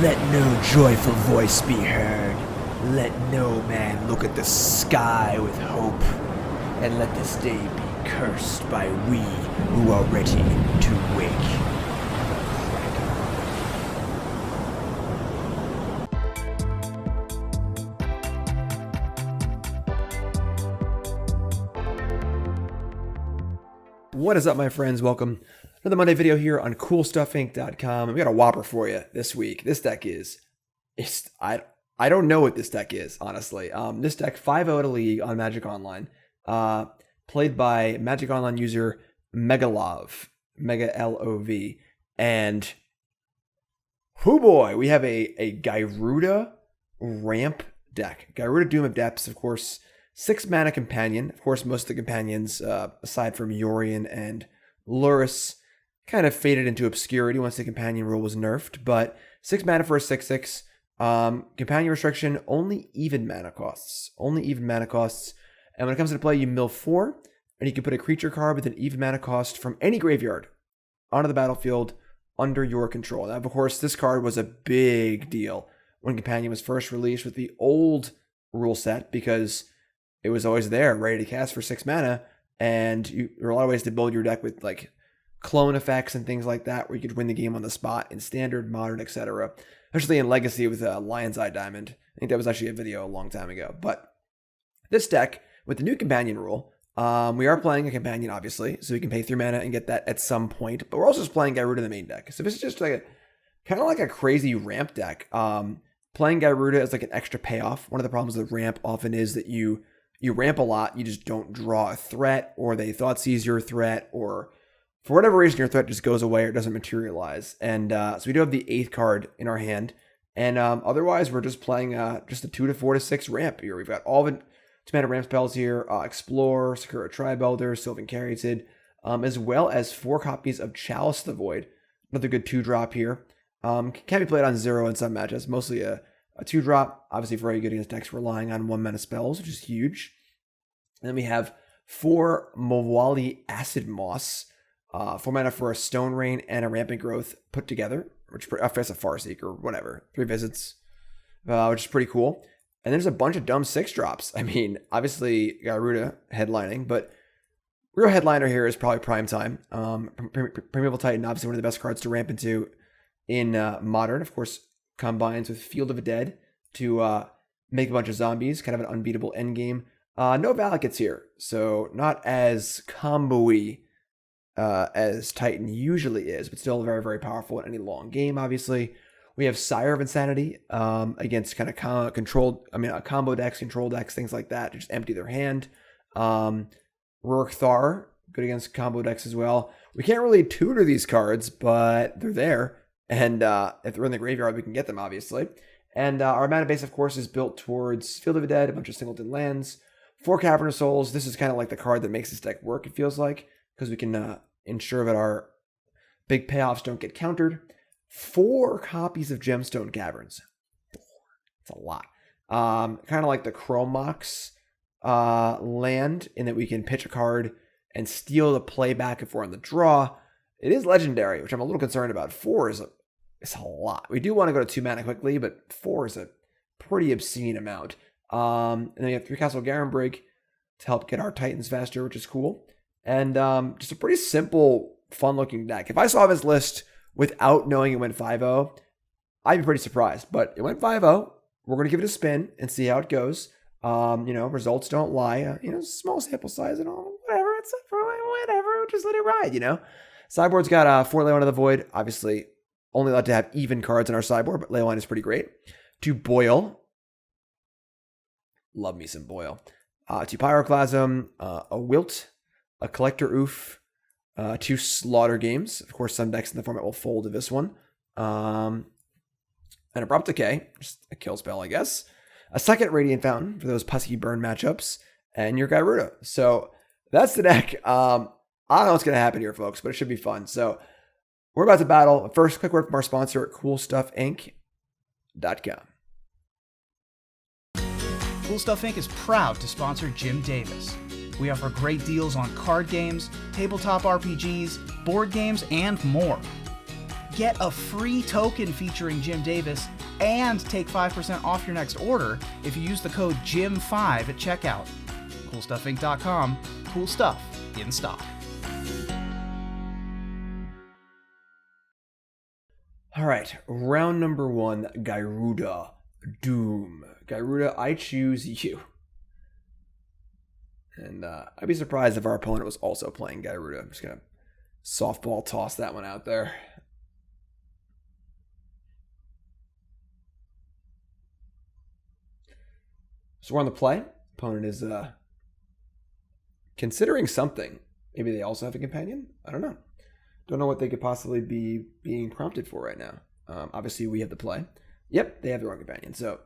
Let no joyful voice be heard. Let no man look at the sky with hope. And let this day be cursed by we who are ready to wake. What is up, my friends? Welcome to another Monday video here on CoolStuffInc.com. And we got a whopper for you this week. This deck is, I don't know what this deck is, honestly. This deck 5-0 at a league on Magic Online, played by Magic Online user Megalov, Mega L-O-V, and oh boy, we have a Gyruda ramp deck. Gyruda Doom of Depths, of course. 6 mana companion. Of course, most of the companions, aside from Yorion and Lurrus, kind of faded into obscurity once the companion rule was nerfed. But 6 mana for a 6/6. Companion restriction, only even mana costs. Only even mana costs. And when it comes to play, you mill 4, and you can put a creature card with an even mana cost from any graveyard onto the battlefield under your control. Now, of course, this card was a big deal when Companion was first released with the old rule set, because it was always there, ready to cast for 6 mana, and there were a lot of ways to build your deck with like clone effects and things like that, where you could win the game on the spot in Standard, Modern, etc. Especially in Legacy with Lion's Eye Diamond. I think that was actually a video a long time ago. But this deck, with the new Companion rule, we are playing a Companion, obviously, so we can pay 3 mana and get that at some point. But we're also just playing Gyruda in the main deck. So this is just like kind of like a crazy ramp deck. Playing Gyruda is like an extra payoff. One of the problems with ramp often is that you ramp a lot, you just don't draw a threat, or they Thoughtseize your threat, or for whatever reason your threat just goes away or doesn't materialize. And so we do have the 8th card in our hand. And otherwise, we're just playing just a 2 to 4 to 6 ramp here. We've got all the 2 mana ramp spells here: Explore, Sakura-Tribe Elder, Sylvan Caryatid, as well as 4 copies of Chalice the Void. Another good 2-drop here. Can be played on 0 in some matches, mostly a 2-drop, obviously very good against decks relying on 1 mana spells, which is huge. And then we have 4 Mwonvuli Acid-Moss, 4 mana for a Stone Rain and a Rampant Growth put together, which is a Farseek or whatever, 3 visits, which is pretty cool. And there's a bunch of dumb 6-drops. I mean, obviously Gyruda headlining, but real headliner here is probably Prime Time. Primeval Titan, obviously one of the best cards to ramp into in Modern, of course. Combines with Field of the Dead to make a bunch of zombies, kind of an unbeatable endgame. No Valakuts here, so not as combo-y as Titan usually is, but still very, very powerful in any long game, obviously. We have Sire of Insanity against kind of combo decks, control decks, things like that, to just empty their hand. Ruric Thar, good against combo decks as well. We can't really tutor these cards, but they're there. And if they're in the graveyard, we can get them, obviously. And our mana base, of course, is built towards Field of the Dead, a bunch of singleton lands, 4 Cavern of Souls. This is kind of like the card that makes this deck work, it feels like, because we can ensure that our big payoffs don't get countered. 4 copies of Gemstone Caverns. 4. That's a lot. Kind of like the Chromox land, in that we can pitch a card and steal the playback if we're on the draw. It is legendary, which I'm a little concerned about. 4 is a lot. We do want to go to 2 mana quickly, but 4 is a pretty obscene amount. And then we have 3 Castle Garenbrig to help get our Titans faster, which is cool. And just a pretty simple, fun-looking deck. If I saw this list without knowing it went 5-0, I'd be pretty surprised. But it went 5-0. We're going to give it a spin and see how it goes. Results don't lie. Small sample size and all. Whatever. Whatever. Just let it ride, Sideboard's got 4 Leyline of the Void. Obviously, only allowed to have even cards in our sideboard, but Leyline is pretty great. 2 Boil. Love me some Boil. 2 Pyroclasm. A Wilt. A Collector Ouphe. 2 Slaughter Games. Of course, some decks in the format will fold to this one. An Abrupt Decay. Just a kill spell, I guess. A 2nd Radiant Fountain for those pesky burn matchups. And your Gyruda. So that's the deck. I don't know what's going to happen here, folks, but it should be fun. So we're about to battle. First, quick word from our sponsor at CoolStuffInc.com. Cool Stuff Inc. is proud to sponsor Jim Davis. We offer great deals on card games, tabletop RPGs, board games, and more. Get a free token featuring Jim Davis and take 5% off your next order if you use the code JIM5 at checkout. CoolStuffInc.com. Cool stuff in stock. All right, round number 1, Gyruda Doom. Gyruda, I choose you. And I'd be surprised if our opponent was also playing Gyruda. I'm just going to softball toss that one out there. So we're on the play. Opponent is considering something. Maybe they also have a companion? I don't know. Don't know what they could possibly be being prompted for right now. Obviously, we have the play. Yep, they have their own companion. So,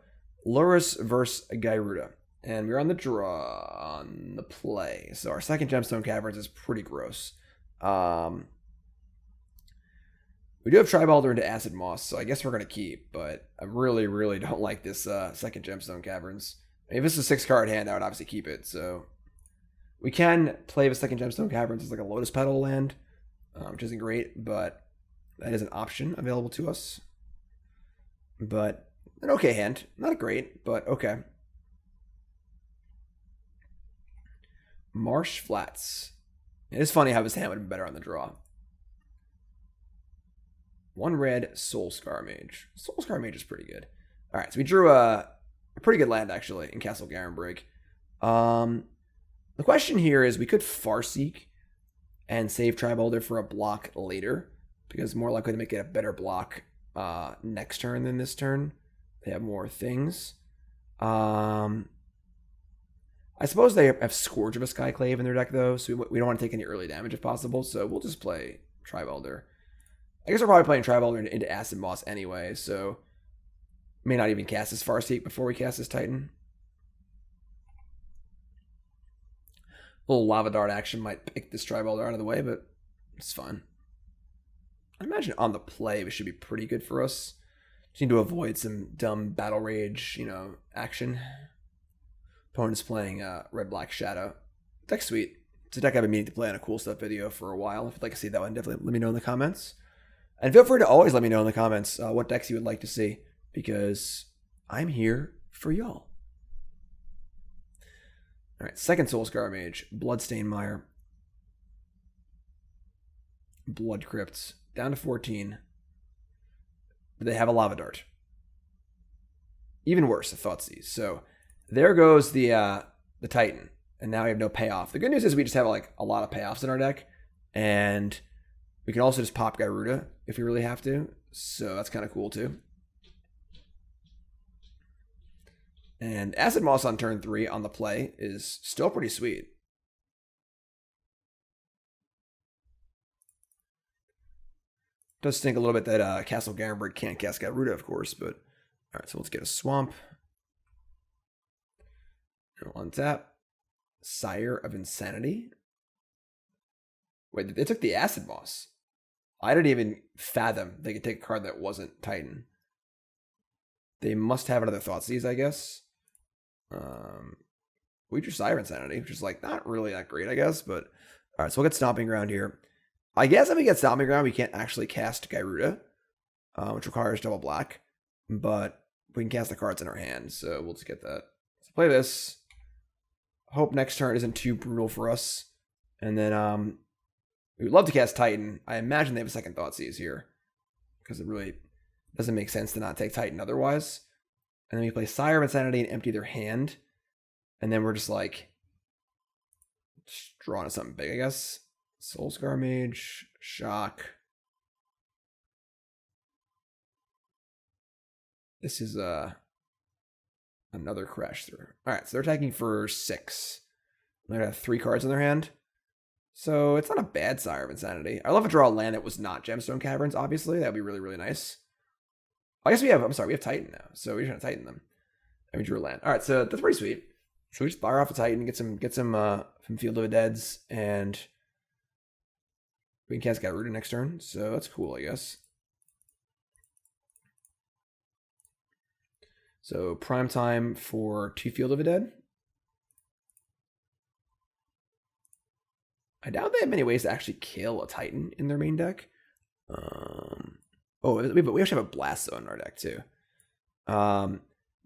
Lurrus versus Gyruda. And we're on the draw on the play. So our second Gemstone Caverns is pretty gross. We do have Tribe Elder into Acid-Moss, so I guess we're going to keep. But I really, really don't like this second Gemstone Caverns. If this is a 6-card hand, I would obviously keep it. So we can play the second Gemstone Caverns as like a Lotus Petal land, which isn't great, but that is an option available to us. But an okay hand. Not great, but okay. Marsh Flats. It is funny how his hand would have been better on the draw. 1 red Soulscar Mage. Soulscar Mage is pretty good. All right, so we drew a pretty good land, actually, in Castle Garenbrig. The question here is we could Farseek and save Tribe Elder for a block later, because more likely to make it a better block next turn than this turn. They have more things. I suppose they have Scourge of a Skyclave in their deck, though, so we don't want to take any early damage if possible, so we'll just play Tribe Elder. I guess we're probably playing Tribe Elder into Acid-Moss anyway, so may not even cast this Farseek before we cast this Titan. A little Lava Dart action might pick this Tribe Elder out of the way, but it's fine. I imagine on the play, it should be pretty good for us. Just need to avoid some dumb Battle Rage, action. Opponent's playing Red-Black Shadow. Deck's sweet. It's a deck I've been meaning to play on a cool stuff video for a while. If you'd like to see that one, definitely let me know in the comments. And feel free to always let me know in the comments what decks you would like to see, because I'm here for y'all. All right, second Soulscar Mage, Bloodstained Mire, Blood Crypt, down to 14. They have a Lava Dart. Even worse, a Thoughtseize. So there goes the Titan, and now we have no payoff. The good news is we just have like a lot of payoffs in our deck, and we can also just pop Gyruda if we really have to. So that's kind of cool too. And Acid-Moss on turn 3 on the play is still pretty sweet. Does stink a little bit that Castle Garenbrig can't cast Gyruda, of course, but all right, so let's get a Swamp. And we'll untap. Sire of Insanity. Wait, they took the Acid-Moss. I didn't even fathom they could take a card that wasn't Titan. They must have another Thoughtseize, I guess. We drew Sire of Insanity, which is like not really that great, I guess. But all right, so we'll get Stomping Ground here. I guess if we get Stomping Ground, we can't actually cast Gyruda, which requires double black. But we can cast the cards in our hand, so we'll just get that. So play this. Hope next turn isn't too brutal for us. And then we would love to cast Titan. I imagine they have a second Thoughtseize here, because it really doesn't make sense to not take Titan otherwise. And then we play Sire of Insanity and empty their hand. And then we're just like drawing to something big, I guess. Soulscar Mage, Shock. This is another Crash Through. Alright, so they're attacking for 6. They have 3 cards in their hand. So it's not a bad Sire of Insanity. I love to draw a land that was not Gemstone Caverns, obviously. That would be really, really nice. I guess we have Titan now. So we're trying to Titan them. And we drew a land. Alright, so that's pretty sweet. So we just fire off a Titan, get some from Field of the Deads, and we can cast Gyruda next turn. So that's cool, I guess. So prime time for 2 Field of the Dead. I doubt they have many ways to actually kill a Titan in their main deck. Oh, we actually have a Blast Zone in our deck too. The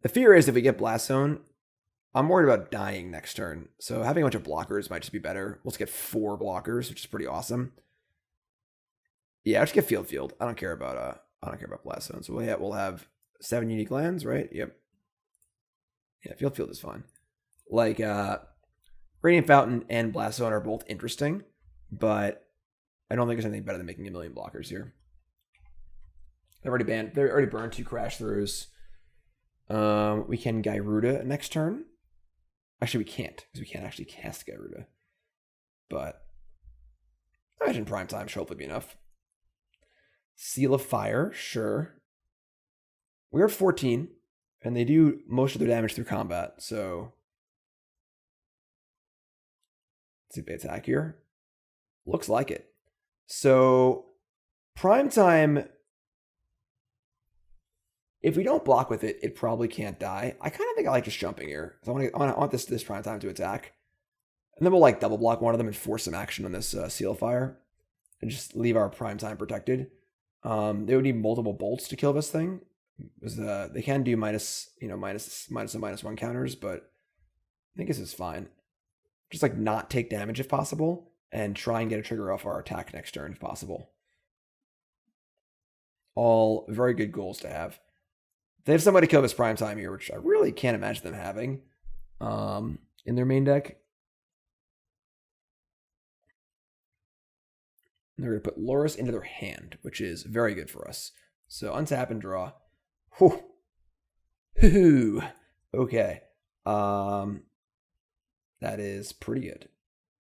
fear is if we get Blast Zone, I'm worried about dying next turn. So having a bunch of blockers might just be better. Let's get 4 blockers, which is pretty awesome. Yeah, I'll just get Field. I don't care about Blast Zone. So we'll have 7 unique lands, right? Yep. Yeah, Field is fine. Like Radiant Fountain and Blast Zone are both interesting, but I don't think there's anything better than making a million blockers here. They're already burned 2 Crash Throughs. We can Gyruda next turn. Actually, we can't, because we can't actually cast Gyruda. But I imagine Prime Time should hopefully be enough. Seal of Fire, sure. We're at 14, and they do most of their damage through combat, so let's see if they attack here. Looks like it. So Prime Time, if we don't block with it, it probably can't die. I kind of think I like just jumping here. I want this Prime Time to attack. And then we'll like double block one of them and force some action on this Seal of Fire. And just leave our Prime Time protected. They would need multiple bolts to kill this thing. Because they can do minus one counters, but I think this is fine. Just like not take damage if possible. And try and get a trigger off our attack next turn if possible. All very good goals to have. They have somebody kill this Prime Time here, which I really can't imagine them having in their main deck. And they're going to put Loris into their hand, which is very good for us. So untap and draw. Whew. Okay. That is pretty good.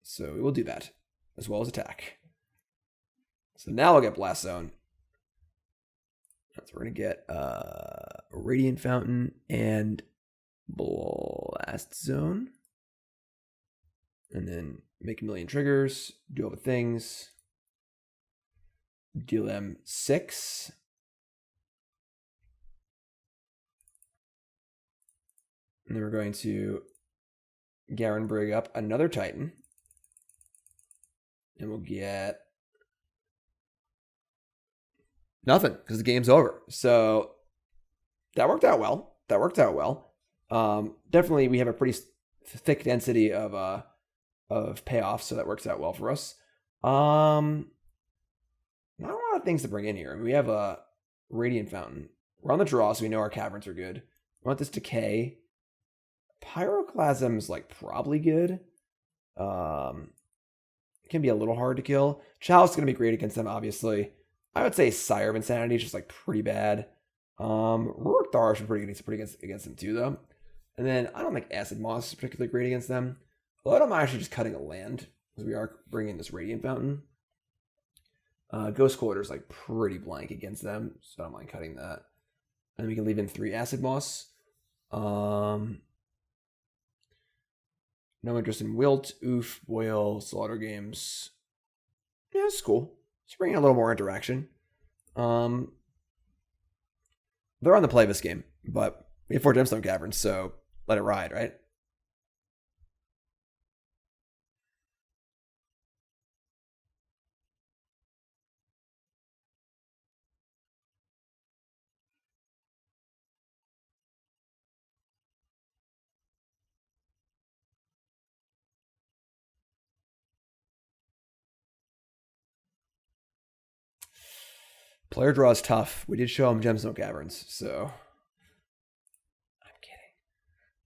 So we will do that, as well as attack. So now I'll get Blast Zone. So we're going to get Radiant Fountain and Blast Zone. And then make a million triggers, do all the things. Deal them 6. And then we're going to Garenbrig up another Titan. And we'll get nothing because the game's over. So that worked out well. Definitely we have a pretty thick density of payoffs, so that works out well for us. Not a lot of things to bring in here. I mean, we have a Radiant Fountain. We're on the draw, so we know our caverns are good. We want this Decay. Pyroclasm is like probably good. It can be a little hard to kill. Chalice is going to be great against them, obviously. I would say Sire of Insanity is just like pretty bad. Ruric Thar should be pretty good against them too, though. And then I don't think Acid-Moss is particularly great against them. A lot of them are actually just cutting a land because we are bringing this Radiant Fountain. Ghost Quarter is like pretty blank against them, so I don't mind cutting that. And we can leave in 3 Acid-Moss. No interest in Wilt, Ouphe, Boyle, Slaughter Games. Yeah, it's cool. Just bringing a little more interaction. They're on the play this game, but we have 4 Gemstone Caverns, so let it ride, right? Player draw is tough. We did show him Gemstone Caverns, so I'm kidding.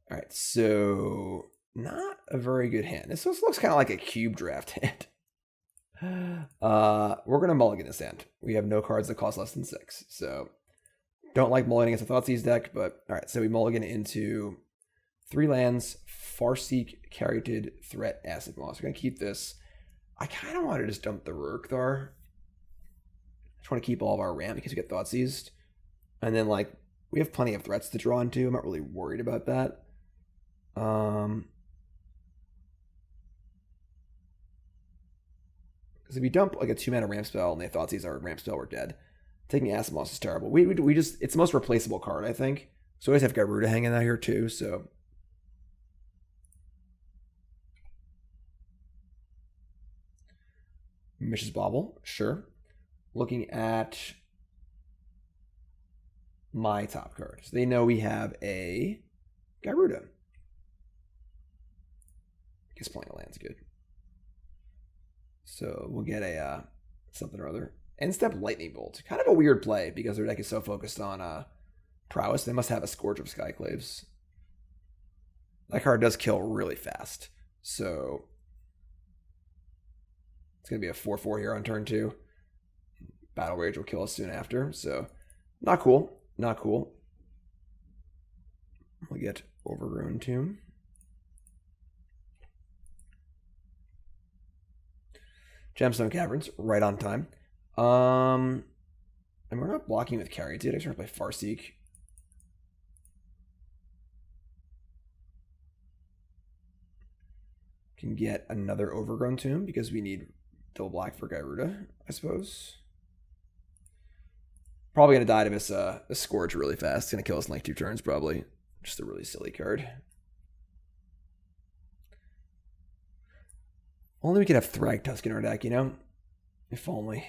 All right, so not a very good hand. This looks kind of like a cube draft hand. We're gonna mulligan this hand. We have no cards that cost less than 6, so don't like mulliganing against a Thoughtseize deck. But all right, so we mulligan into 3 lands: Farseek, Caryatid, Threat, Acid-Moss. We're gonna keep this. I kind of want to just dump the Ruric Thar. I just want to keep all of our ramp because we get Thoughtseized. And then, like, we have plenty of threats to draw into. I'm not really worried about that. Because if we dump, like, a 2-mana ramp spell and they Thoughtseize our ramp spell, we're dead. Taking Acid-Moss is terrible. We just, it's the most replaceable card, I think. So we always have Gyruda hanging out here, too, so. Mish's Bauble, sure. Looking at my top card. So they know we have a Gyruda. I guess playing a land's good. So we'll get a something or other. End step Lightning Bolt. Kind of a weird play because their deck is so focused on prowess. They must have a Scourge of Skyclaves. That card does kill really fast. So it's going to be a 4/4 here on turn 2. Battle Rage will kill us soon after. So not cool. Not cool. We'll get Overgrown Tomb. Gemstone Caverns, right on time. And we're not blocking with Caryatid. I just want to play Farseek. Can get another Overgrown Tomb because we need double black for Gyruda, I suppose. Probably going to die to this Scourge really fast. It's going to kill us in like 2 turns, probably. Just a really silly card. Only we could have Thragtusk in our deck, you know? If only.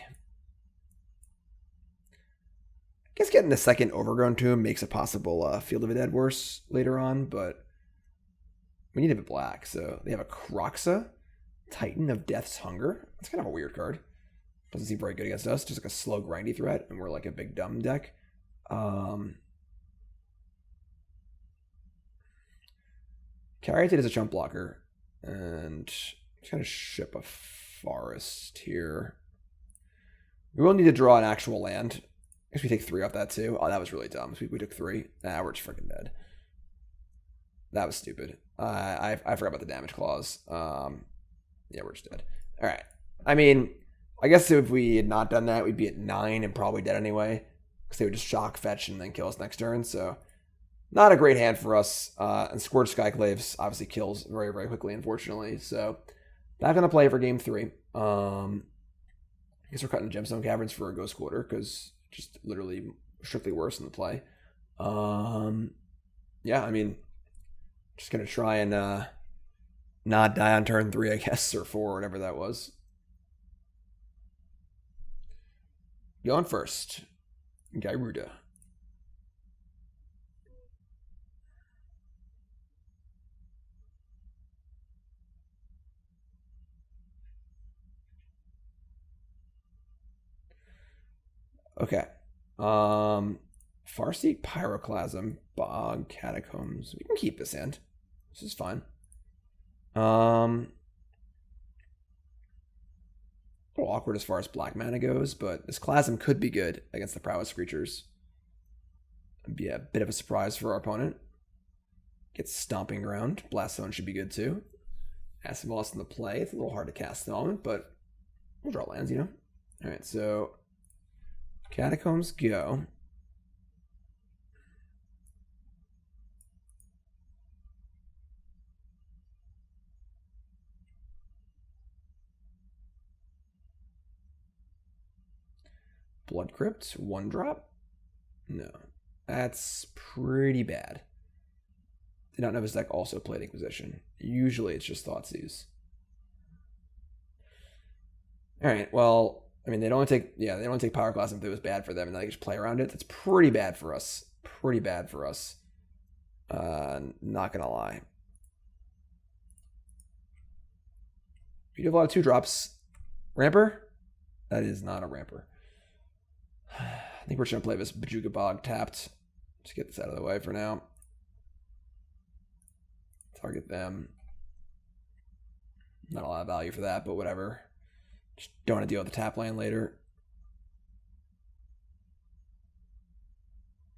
I guess getting the second Overgrown Tomb makes a possible Field of the Dead worse later on, but we need a bit black. So they have a Kroxa, Titan of Death's Hunger. That's kind of a weird card. Doesn't seem very good against us. Just like a slow, grindy threat, and we're like a big dumb deck. Caryatid is a chump blocker, and just gonna ship a forest here. We will need to draw an actual land. I guess we take 3 off that too. Oh, that was really dumb. So we took 3. Nah, we're just freaking dead. That was stupid. I forgot about the damage clause. Yeah, we're just dead. All right. I mean, I guess if we had not done that, we'd be at 9 and probably dead anyway, because they would just shock fetch and then kill us next turn. So not a great hand for us. And Scourge Skyclaves obviously kills very, very quickly, unfortunately. So not going to play for game 3. I guess we're cutting Gemstone Caverns for a Ghost Quarter because just literally strictly worse in the play. Yeah, I mean, just going to try and not die on turn 3, I guess, or 4, or whatever that was. Going first, Gyruda. Okay. Farseek, Pyroclasm, Bog, Catacombs. We can keep this hand. This is fine. A little awkward as far as black mana goes, but this Clasm could be good against the prowess creatures. It'd be a bit of a surprise for our opponent. Gets Stomping Ground. Blast Zone should be good too. Acid-Moss in the play. It's a little hard to cast at the moment, but we'll draw lands, you know? Alright, so Catacombs go. Blood Crypt, 1 drop? No. That's pretty bad. Did not know his deck also played Inquisition. Usually it's just Thoughtseize. Alright, well, I mean, they don't take Pyroclasm if it was bad for them, and then they just play around it. That's pretty bad for us. Pretty bad for us. Not gonna lie. We do have a lot of 2 drops. Ramper? That is not a ramper. I think we're just gonna play this Bojuka Bog tapped. Just get this out of the way for now. Target them. Not a lot of value for that, but whatever. Just don't want to deal with the tap land later.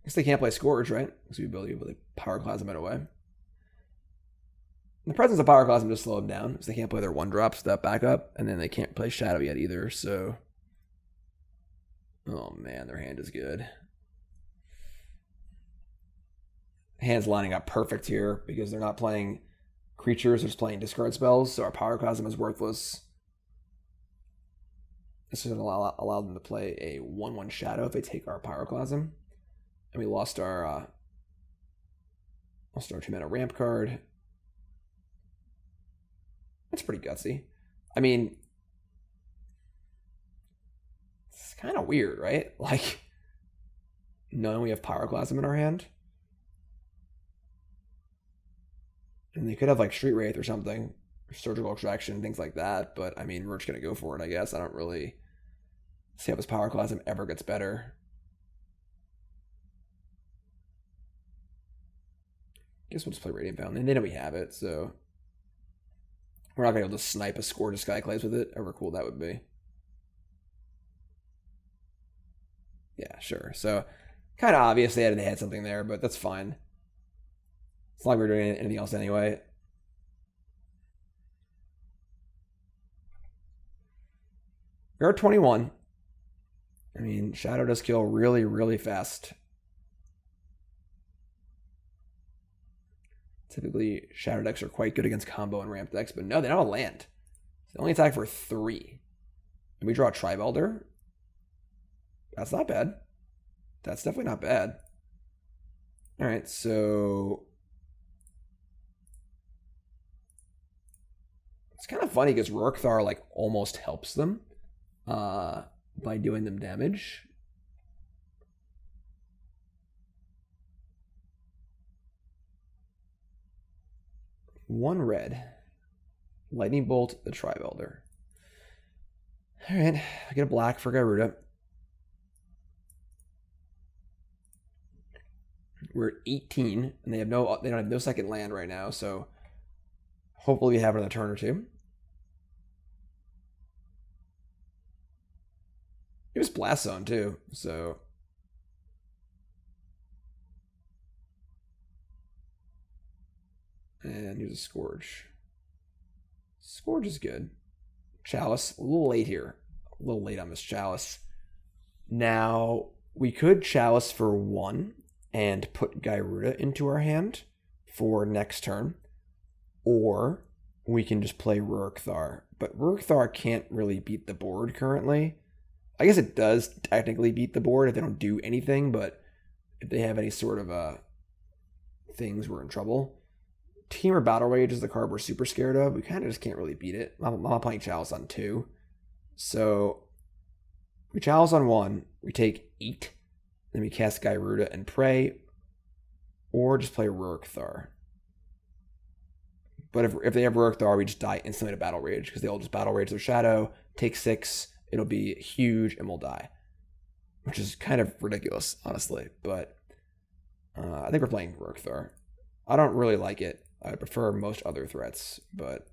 I guess they can't play Scourge, right? Because we'd be able to Pyroclasm it away. The presence of Pyroclasm just slow them down, because they can't play their 1-drops without backup, and then they can't play Shadow yet either, so... Oh man, their hand is good. Hand's lining up perfect here, because they're not playing creatures, they're just playing discard spells, so our Pyroclasm is worthless. This is going to allow them to play a 1/1 Shadow if they take our Pyroclasm. And we lost our 2-mana ramp card. That's pretty gutsy. I mean, it's kind of weird, right? Like, knowing we have Pyroclasm in our hand. And they could have like Street Wraith or something, or Surgical Extraction, things like that. But I mean, we're just gonna go for it, I guess. I don't really see how this Pyroclasm ever gets better. Guess we'll just play Radiant Bound. And they know we have it, so we're not gonna be able to snipe a Scourge of Skyclaves with it. However cool that would be. Yeah, sure. So kind of obvious they had something there, but that's fine. It's not like we're doing anything else anyway. We are 21. I mean, Shadow does kill really, really fast. Typically, Shadow decks are quite good against combo and ramp decks, but no, they don't have a land. They only attack for 3. And we draw a Tribe Elder. That's not bad. That's definitely not bad. All right, so it's kind of funny because Ruric Thar like almost helps them by doing them damage. One red. Lightning Bolt, the Tribe Elder. All right, I get a black for Gyruda. We're at 18, and they don't have no second land right now, so hopefully we have another turn or two. It was Blast Zone too, so and here's a Scourge. Scourge is good. Chalice, a little late here. A little late on this Chalice. Now, we could Chalice for 1 and put Gyruda into our hand for next turn. Or we can just play Ruric Thar. But Ruric Thar can't really beat the board currently. I guess it does technically beat the board if they don't do anything, but if they have any sort of things, we're in trouble. Team or Battle Rage is the card we're super scared of. We kind of just can't really beat it. I'm not playing Chalice on 2. So we Chalice on 1, we take 8, then we cast Gyruda and pray, or just play Ruric Thar. But if they have Ruric Thar, we just die instantly to Battle Rage, because they'll just Battle Rage their Shadow, take 6, it'll be huge, and we'll die. Which is kind of ridiculous, honestly, but I think we're playing Ruric Thar. I don't really like it. I prefer most other threats, but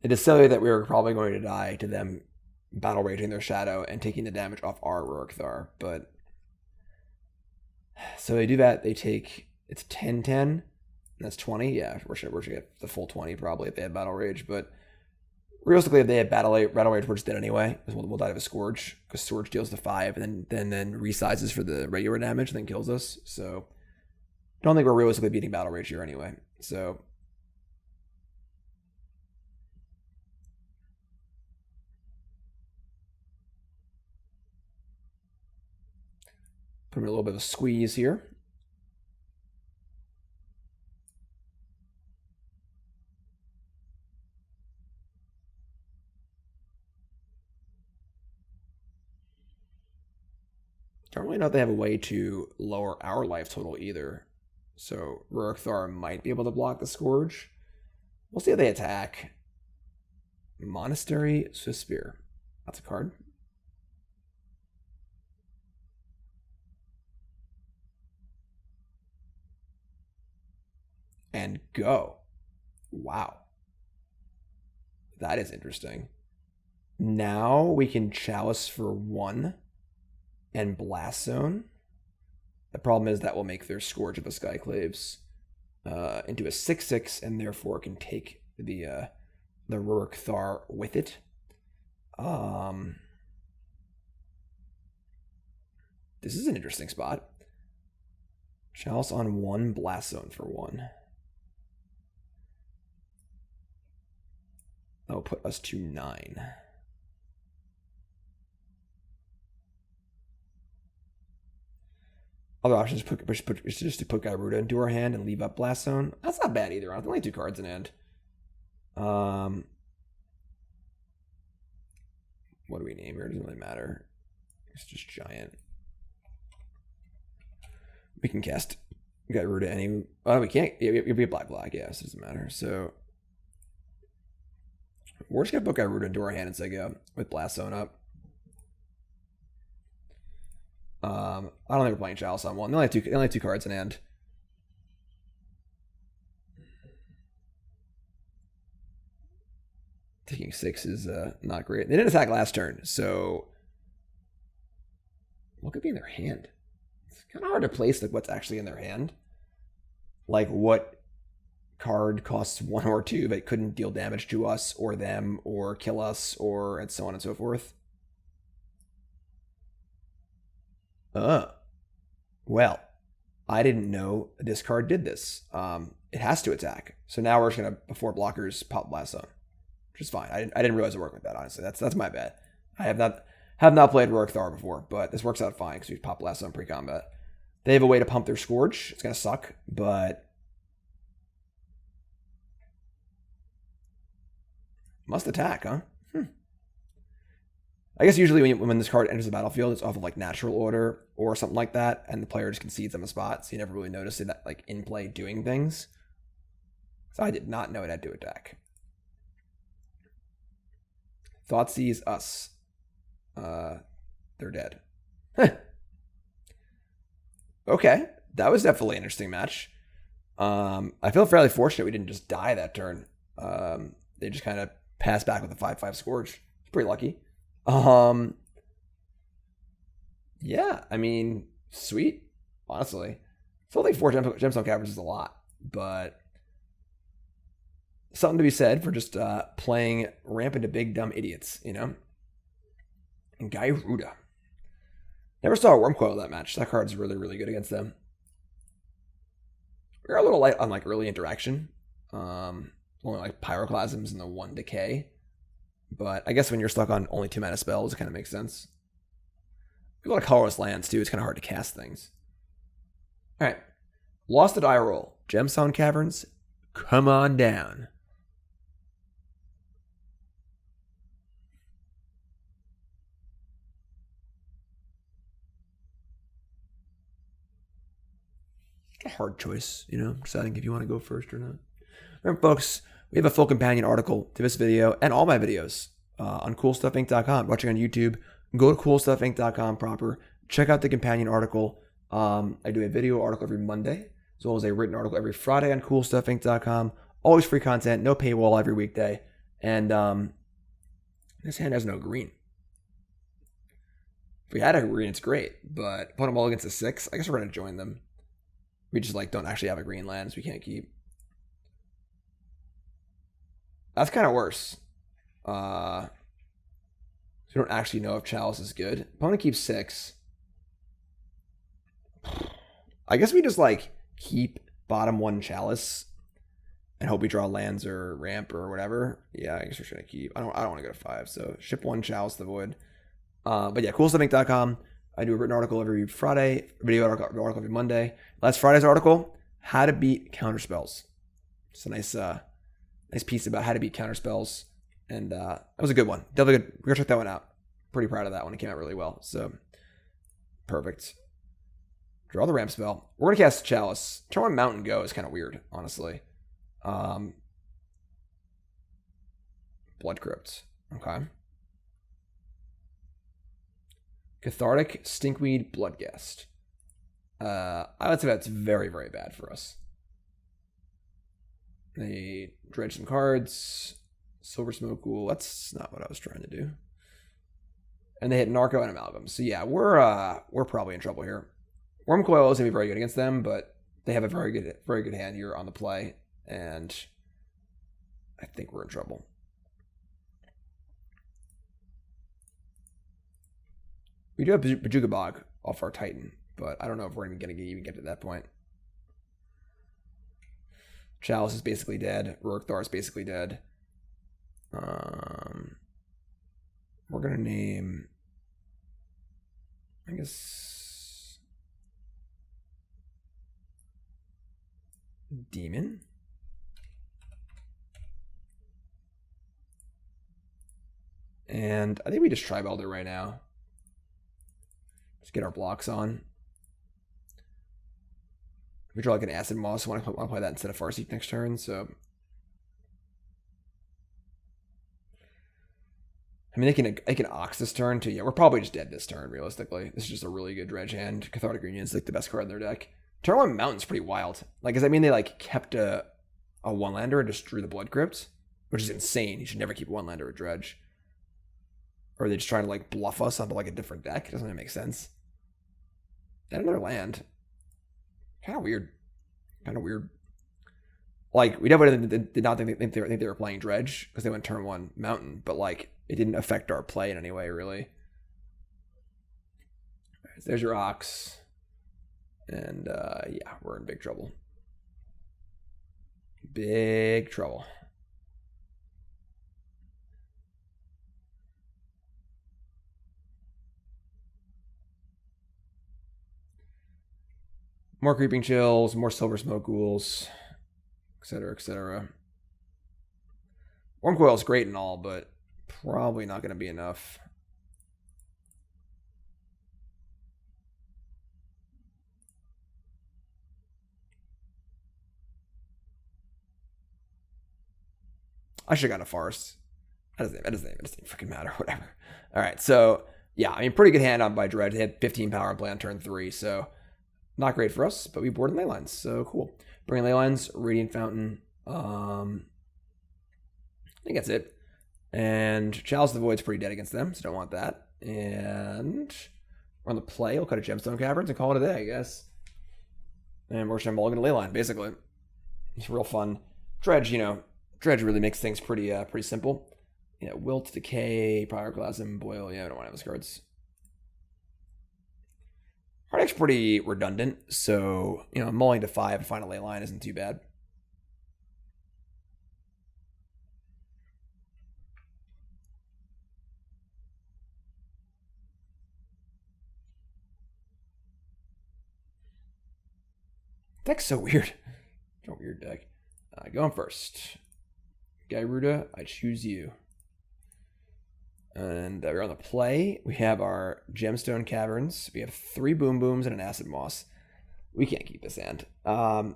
it is silly that we were probably going to die to them Battle Raging their Shadow and taking the damage off our Ruric Thar, but so they do that, they take, it's 10-10, that's 20, yeah, we're gonna get the full 20 probably if they have Battle Rage, but realistically if they have Battle Rage, we're just dead anyway, because we'll die of a Scourge, because Scourge deals to 5, and then resizes for the regular damage, and then kills us, so don't think we're realistically beating Battle Rage here anyway, so put him in a little bit of a squeeze here. Don't really know if they have a way to lower our life total either. So Ruric Thar might be able to block the Scourge. We'll see how they attack. Monastery Swiftspear. That's a card. And go. Wow. That is interesting. Now we can Chalice for 1 and Blast Zone. The problem is that will make their Scourge of the Skyclaves into a 6/6 and therefore can take the Ruric Thar with it. This is an interesting spot. Chalice on 1, Blast Zone for 1. That'll put us to 9. Other options is just to put Gyruda into our hand and leave up Blast Zone. That's not bad either. I only 2 cards in hand. What do we name here? It doesn't really matter. It's just giant. We can cast Gyruda any. Oh, we can't. It'd be a black. Yes, it doesn't matter. So we're just gonna put Gyruda into our hand and say go with Blast Zone up. I don't think we're playing Chalice on one. They only have two cards in hand. Taking 6 is not great. They didn't attack last turn, so what could be in their hand? It's kind of hard to place like what's actually in their hand. Like what card costs 1 or 2 but couldn't deal damage to us or them or kill us or and so on and so forth. Well, I didn't know this card did this. It has to attack. So now we're just gonna, before blockers, pop Blast Zone, which is fine. I didn't realize it worked with that. Honestly, that's my bad. I have not played Ruric Thar before, but this works out fine because we pop Blast Zone pre-combat. They have a way to pump their Scourge. It's gonna suck, but must attack, huh? I guess usually when this card enters the battlefield, it's off of like natural order or something like that, and the player just concedes them a spot, so you never really notice it like in play doing things. So I did not know it had to attack. Thoughtseize us. They're dead. Okay, that was definitely an interesting match. I feel fairly fortunate we didn't just die that turn. They just kind of passed back with a 5/5 Scourge. It's pretty lucky. Yeah, I mean, sweet, honestly. Still think 4 Gemstone Caverns is a lot, but something to be said for just playing ramp into big dumb idiots, you know? And Gyruda. Never saw a Wurmcoil that match. That card's really, really good against them. We're a little light on like early interaction. Only like Pyroclasms and the 1 Decay. But I guess when you're stuck on only 2 mana spells, it kind of makes sense. We have a lot of colorless lands too. It's kind of hard to cast things. All right. Lost the die roll. Gemstone Caverns, come on down. A hard choice, you know, deciding if you want to go first or not. Remember, folks, we have a full companion article to this video and all my videos on CoolStuffInc.com. Watching on YouTube, go to CoolStuffInc.com proper. Check out the companion article. I do a video article every Monday, as well as a written article every Friday on CoolStuffInc.com. Always free content, no paywall every weekday. And this hand has no green. If we had a green, it's great. But put them all against a 6, I guess we're going to join them. We just like don't actually have a green land, so we can't keep. That's kind of worse. So we don't actually know if Chalice is good. Opponent keeps 6. I guess we just like keep bottom 1 Chalice and hope we draw lands or ramp or whatever. Yeah, I guess we're gonna keep. I don't want to go to 5. So ship 1 Chalice to the void. But yeah, CoolStuffInc.com. I do a written article every Friday, video article every Monday. Last Friday's article, how to beat counterspells. It's a nice piece about how to beat counterspells, and that was a good one. Definitely good. We're gonna check that one out. Pretty proud of that one. It came out really well. So perfect. Draw the ramp spell. We're gonna cast Chalice. Turn on Mountain Go is kind of weird, honestly. Blood Crypt. Okay. Cathartic, Stinkweed, Bloodghast. I would say that's very, very bad for us. They dredge some cards. Silver Smoke Ghoul. That's not what I was trying to do. And they hit Narco and Amalgam. So yeah, we're probably in trouble here. Wurmcoil is gonna be very good against them, but they have a very good hand here on the play, and I think we're in trouble. We do have Bojuka Bog off our Titan, but I don't know if we're even get to that point. Chalice is basically dead. Ruric Thar is basically dead. We're gonna name, I guess, Demon. And I think we just Tribe Elder right now. Just get our blocks on. We draw like an Acid-Moss. I want to play that instead of Farseek next turn, so... I mean, they can Ox this turn, too. Yeah, we're probably just dead this turn, realistically. This is just a really good dredge hand. Cathartic Reunion is like the best card in their deck. Turn 1 Mountain's pretty wild. Like, does that mean they like kept a one-lander and just drew the Blood Crypt? Which is insane. You should never keep a one-lander or dredge. Or are they just trying to like bluff us onto like a different deck? It doesn't really make sense. Then another land. Kind of weird. Like, we definitely did not think they were playing dredge because they went turn 1 Mountain, but like it didn't affect our play in any way, really. Right, so there's your Ox. And yeah, we're in big trouble. Big trouble. More Creeping Chills, more Silver Smoke Ghouls, etc., etc. Wurmcoil is great and all, but probably not going to be enough. I should have got a Farce. That doesn't even freaking matter. Whatever. All right, so yeah, I mean, pretty good hand on by Dredge. They had 15 power and play on turn 3, so not great for us, but we boarded Leylines, so cool. Bring Leylines, Radiant Fountain. I think that's it. And Chalice of the Void's pretty dead against them, so don't want that. And we're on the play. We'll cut a Gemstone Caverns and call it a day, I guess. And we're just mulligan to Leyline, basically. It's real fun. Dredge, Dredge really makes things pretty simple. Wilt, Decay, Pyroclasm, Boil. Yeah, I don't want to have those cards. Our deck's pretty redundant, so, mulling to 5 and find a Leyline isn't too bad. Deck's so weird. It's a weird deck. Going first. Gyruda, I choose you. And we're on the play. We have our Gemstone Caverns. We have 3 Boom Booms and an Acid-Moss. We can't keep this hand. The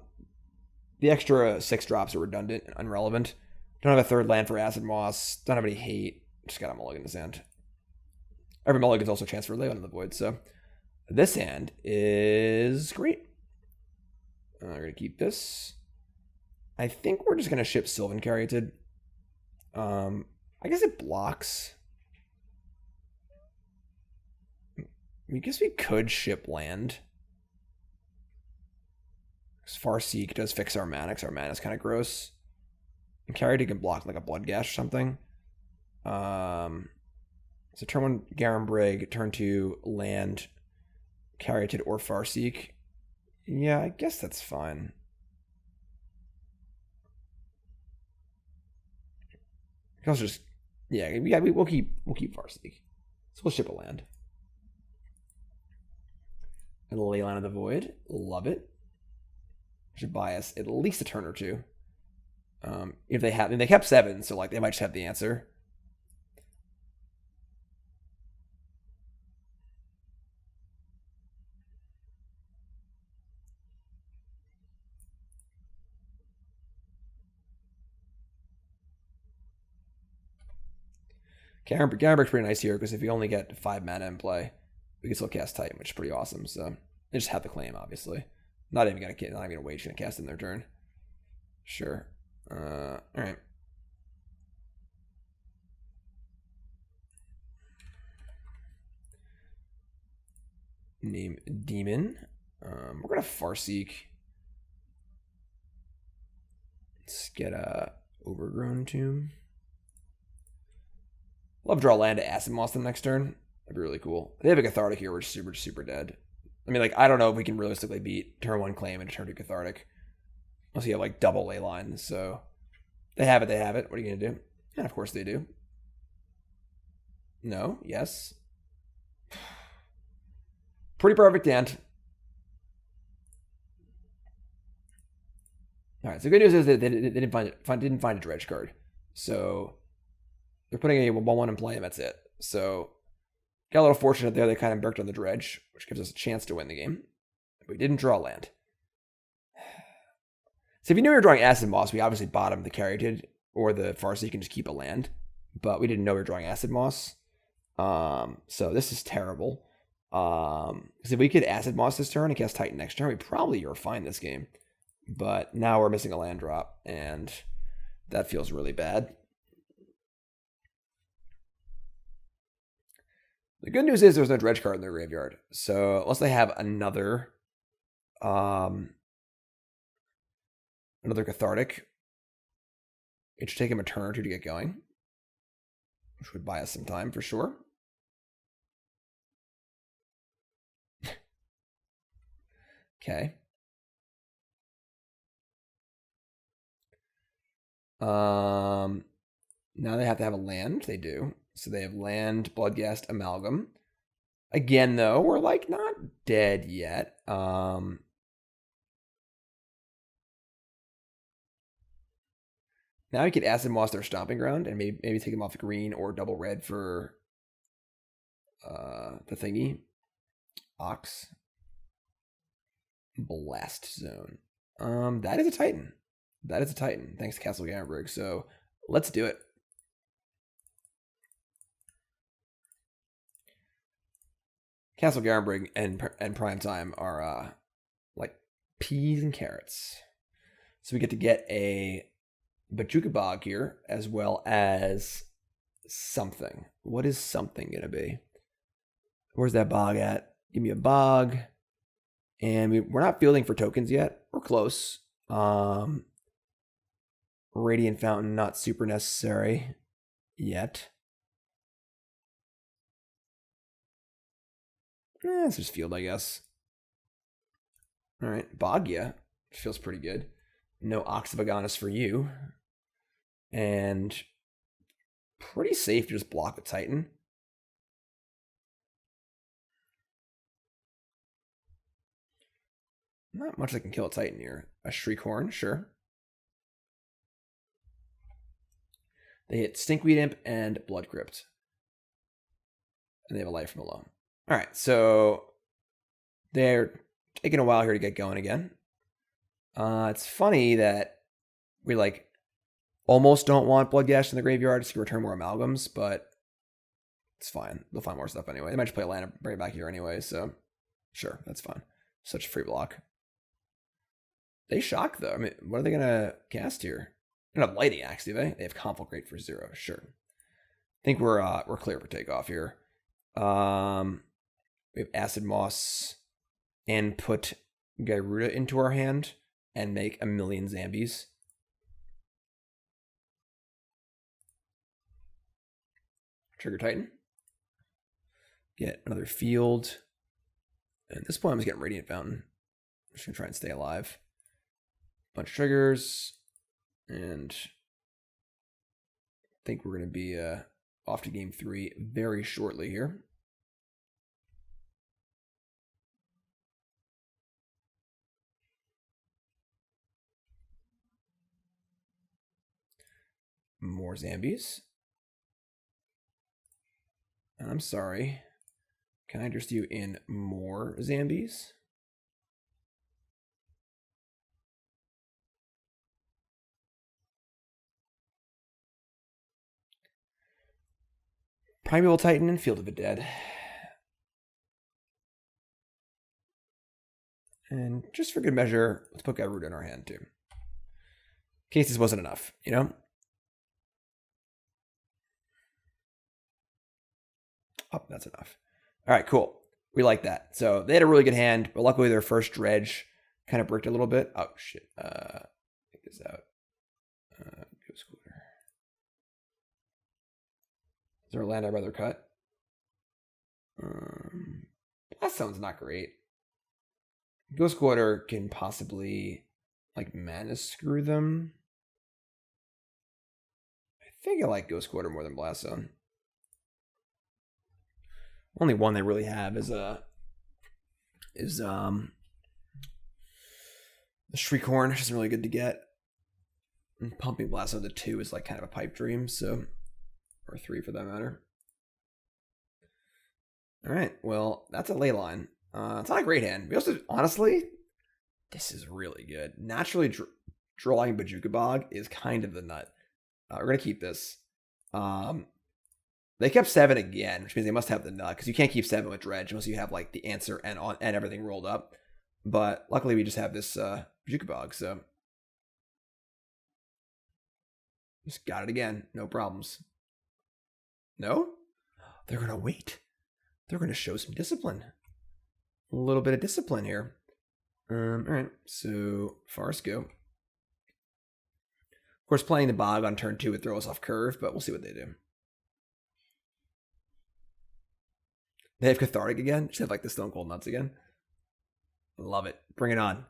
extra 6 drops are redundant and irrelevant. Don't have a 3rd land for Acid-Moss. Don't have any hate. Just got a mulligan this hand. Every mulligan is also a chance for Leyline in the Void. So this hand is great. We're going to keep this. I think we're just going to ship Sylvan Caryatid. I guess it blocks. I guess we could ship land. Farseek does fix our mana, because our mana is kind of gross. And Caryatid can block like a Blood Gash or something. So turn 1 Garenbrig, turn 2 land, Caryatid or Farseek. Yeah, I guess that's fine. We'll just, yeah, we'll keep Farseek. So we'll ship a land. And Leyline of the Void, love it. Should buy us at least a turn or 2. If they have, and they kept 7, so like they might just have the answer. Garenbrig's pretty nice here, because if you only get 5 mana in play, we can still cast Titan, which is pretty awesome. So they just have the claim, obviously. Not even gonna wait, gonna cast in their turn. Sure. Alright. Name Demon. We're gonna Farseek. Let's get a Overgrown Tomb. Love to draw land to Acid-Moss the next turn. That'd be really cool. They have a Cathartic here, which is super dead. I mean, like, I don't know if we can realistically beat turn 1 claim and turn 2 Cathartic. Unless you have, like, double Leyline. So, they have it. What are you going to do? And of course they do. No. Yes. Pretty perfect hand. Alright, so the good news is that they didn't find a dredge card. So, they're putting a 1-1 in play, and that's it. So, Got a little fortunate there. They kind of burked on the dredge, which gives us a chance to win the game. We didn't draw land. So if you knew we were drawing Acid-Moss, we obviously bottomed the Caryatid or the Farseek and just keep a land. But we didn't know we were drawing Acid-Moss. So this is terrible. Because if we could Acid-Moss this turn and cast Titan next turn, we probably are fine this game. But now we're missing a land drop, and that feels really bad. The good news is there's no dredge card in their graveyard. So unless they have another cathartic, it should take him a turn or two to get going, which would buy us some time for sure. Okay. Now they have to have a land. They do. So they have land, Bloodghast, Amalgam. Again, though, we're like not dead yet. Now we could Acid-Moss their Stomping Ground and maybe take them off the green or double red for the thingy. Ox. Blast Zone. That is a Titan. That is a Titan, thanks to Castle Garenbrig. So let's do it. Castle Garenbrig and Prime Time are like peas and carrots. So we get to get a Bojuka Bog here, as well as something. What is something going to be? Where's that bog at? Give me a bog. And we're not fielding for tokens yet. We're close. Radiant Fountain, not super necessary yet. Let's just field, I guess. All right, Boggia feels pretty good. No Oxyvaganus for you. And pretty safe to just block with Titan. Not much that can kill a Titan here. A Shriekhorn, sure. They hit Stinkweed Imp and Blood Crypt. And they have a life from below. Alright, so they're taking a while here to get going again. It's funny that we like almost don't want Bloodghast in the graveyard to return more amalgams, but it's fine. They'll find more stuff anyway. They might just play a land and bring it back here anyway, so sure, that's fine. Such a free block. They shock though. I mean, what are they gonna cast here? They don't have Lighting Axe, do they? They have Conflagrate for 0, sure. I think we're clear for takeoff here. We have Acid-Moss and put Gyruda into our hand and make a million Zambies. Trigger Titan. Get another field. And at this point, I'm just getting Radiant Fountain. I'm just going to try and stay alive. Bunch of triggers. And I think we're going to be off to game 3 very shortly here. More Zambies. I'm sorry. Can I interest you in more Zambies? Primeval Titan and Field of the Dead. And just for good measure, let's put Gyruda in our hand too. In case this wasn't enough, you know? Oh, that's enough. All right, cool. We like that. So they had a really good hand, but luckily their first dredge kind of bricked a little bit. Oh, shit. Take this out. Go Scooter. Is there a land I'd rather cut? Blast Zone's not great. Ghost Quarter can possibly like mana screw them. I think I like Ghost Quarter more than Blast Zone. Only one they really have is the Shriekhorn, which is really good to get. And pumping Blast Zone to 2 is like kind of a pipe dream, so or 3 for that matter. All right, well, that's a Leyline. It's not a great hand. We also, honestly, this is really good. Naturally drawing Bojuka Bog is kind of the nut. We're going to keep this. They kept 7 again, which means they must have the nut, because you can't keep 7 with Dredge unless you have like the answer and everything rolled up. But luckily we just have this Bojuka Bog, so just got it again. No problems. No? They're going to wait. They're going to show some discipline. A little bit of discipline here. All right, so Farseek go. Of course, playing the Bog on turn 2 would throw us off curve, but we'll see what they do. They have Cathartic again. Just have like the Stone Cold Nuts again. Love it. Bring it on.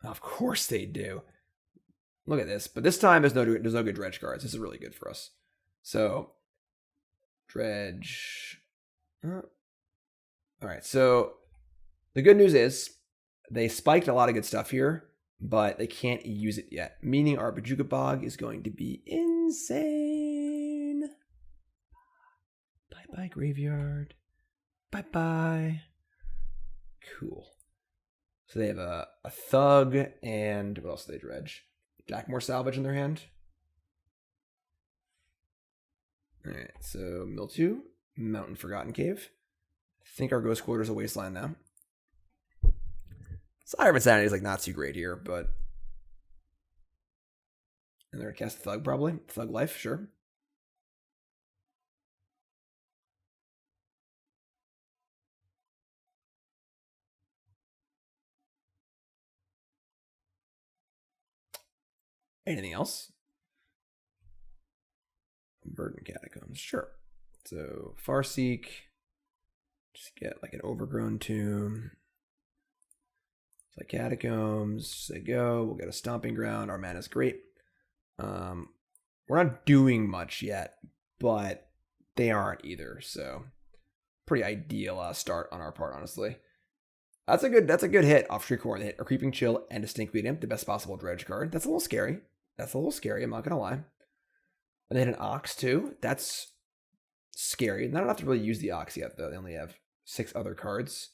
Of course they do. Look at this. But this time there's no good Dredge cards. This is really good for us. So Dredge. All right. So the good news is they spiked a lot of good stuff here, but they can't use it yet. Meaning our Bojuka Bog is going to be insane. Bye-bye, graveyard. Bye-bye. Cool. So they have a Thug and what else do they dredge? Jackmore Salvage in their hand. Alright, so Mildew, Mountain Forgotten Cave. I think our Ghost Quarter's a wasteland now. Sire of Insanity is like not too great here, but and they're gonna cast Thug probably. Thug Life, sure. Anything else? Verdant Catacombs, sure. So Farseek, just get like an Overgrown Tomb. It's like Catacombs, say go. We'll get a Stomping Ground. Our mana's great. We're not doing much yet, but they aren't either. So pretty ideal start on our part, honestly. That's a good hit off Shriekhorn. They hit a Creeping Chill and a Stinkweed Imp, the best possible dredge card. That's a little scary. I'm not gonna lie. And they hit an Ox too. That's scary. They don't have to really use the Ox yet, though. They only have 6 other cards,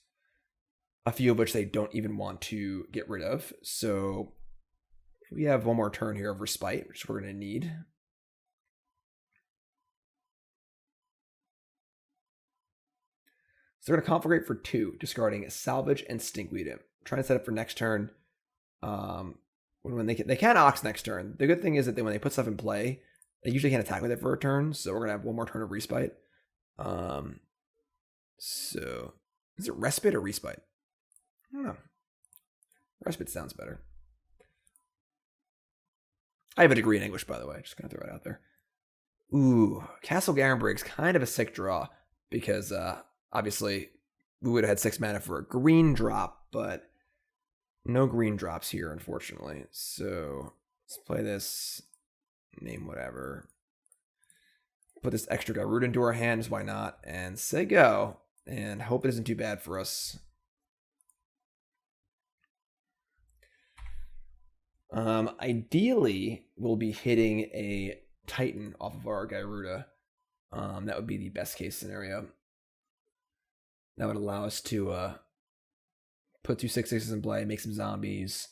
a few of which they don't even want to get rid of. So we have one more turn here of Respite, which we're gonna need. So they're going to configurate for 2, discarding Salvage and Stinkweed Imp. Trying to set up for next turn. When they can Ox next turn. The good thing is that when they put stuff in play, they usually can't attack with it for a turn. So we're going to have one more turn of Respite. So is it Respite or Respite? I don't know. Respite sounds better. I have a degree in English, by the way. Just going to throw it out there. Ooh, Castle Garenbrig's kind of a sick draw because obviously we would have had 6 mana for a green drop, but no green drops here, unfortunately. So let's play this, name whatever. Put this extra Gyruda into our hands, why not? And say go, and hope it isn't too bad for us. Ideally, we'll be hitting a Titan off of our Gyruda. That would be the best case scenario. That would allow us to put 2 6/6s in play, make some zombies.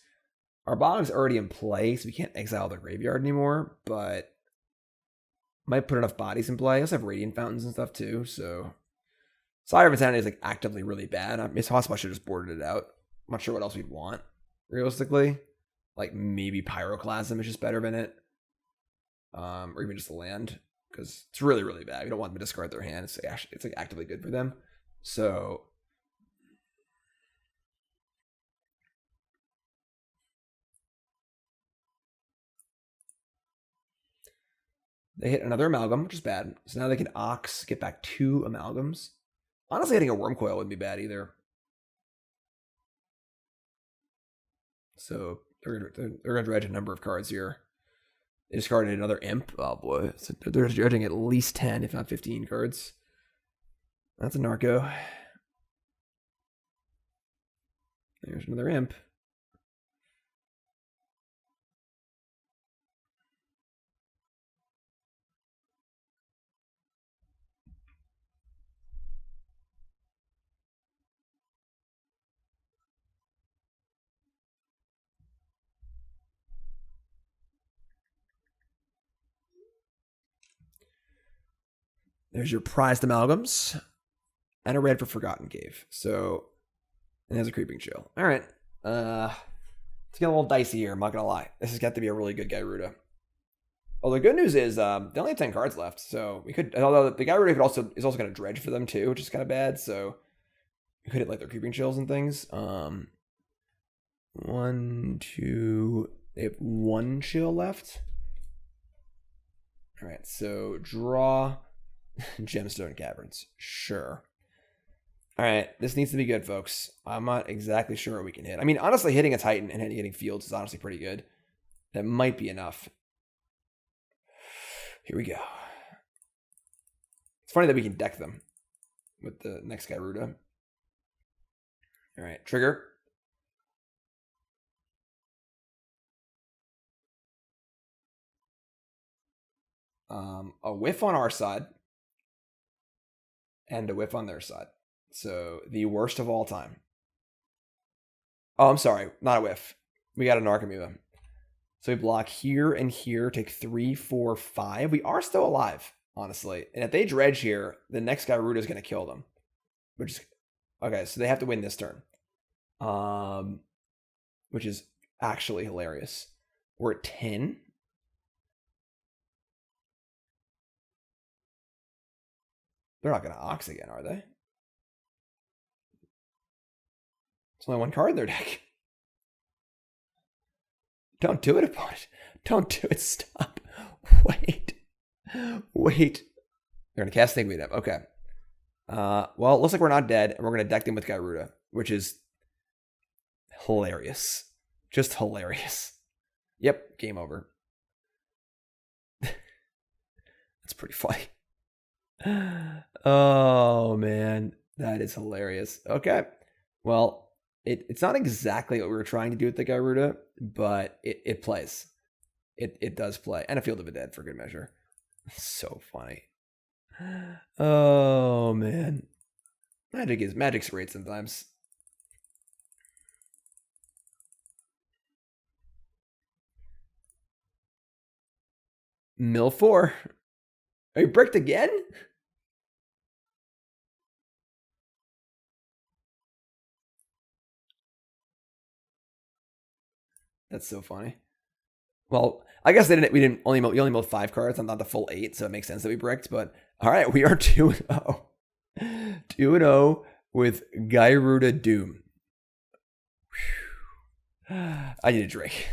Our Bog's already in play, so we can't exile the graveyard anymore, but might put enough bodies in play. I also have Radiant Fountains and stuff too, so Sire of Insanity is like actively really bad. It's possible I should have just boarded it out. I'm not sure what else we'd want, realistically. Like maybe Pyroclasm is just better than it. Or even just the land, because it's really, really bad. We don't want them to discard their hand. It's like actively good for them. So they hit another Amalgam, which is bad. So now they can Ox, get back 2 Amalgams. Honestly, hitting a Wurmcoil wouldn't be bad either. So they're gonna dredge a number of cards here. They discarded another Imp. Oh boy, so they're dredging at least 10, if not 15 cards. That's a Narco. There's another Imp. There's your prized amalgams. And a red for Forgotten Cave. So, and there's a Creeping Chill. All right. It's getting a little dicey here, I'm not going to lie. This has got to be a really good Gyruda. Well, the good news is they only have 10 cards left. So, we could, although the Gyruda is also going to dredge for them too, which is kind of bad. So, we could hit like their Creeping Chills and things. 1, 2, they have 1 chill left. All right, so draw Gemstone Caverns. Sure. All right, this needs to be good, folks. I'm not exactly sure what we can hit. I mean, honestly, hitting a Titan and hitting fields is honestly pretty good. That might be enough. Here we go. It's funny that we can deck them with the next Gyruda. All right, trigger. A whiff on our side and a whiff on their side. So the worst of all time. Oh, I'm sorry. Not a whiff. We got an Archimedes. So we block here and here, take 3, 4, 5. We are still alive, honestly. And if they dredge here, the next Gyruda is going to kill them. Which is okay, so they have to win this turn. Which is actually hilarious. We're at 10. They're not going to Ox again, are they? There's only 1 card in their deck. Don't do it, opponent. Don't do it. Stop. Wait. Wait. They're going to cast Thingweed up. Okay. Well, it looks like we're not dead, and we're going to deck them with Gyruda, which is hilarious. Just hilarious. Yep, game over. That's pretty funny. Oh, man. That is hilarious. Okay. Well, it's not exactly what we were trying to do with the Gyruda, but it plays. It does play. And a Field of the Dead for good measure. So funny. Oh, man. Magic's great sometimes. Mill 4. Are you bricked again? That's so funny. Well, I guess we only milled 5 cards, not the full 8, so it makes sense that we bricked, but all right, we are 2-0. 2-0 with Gyruda Doom. Whew. I need a drink.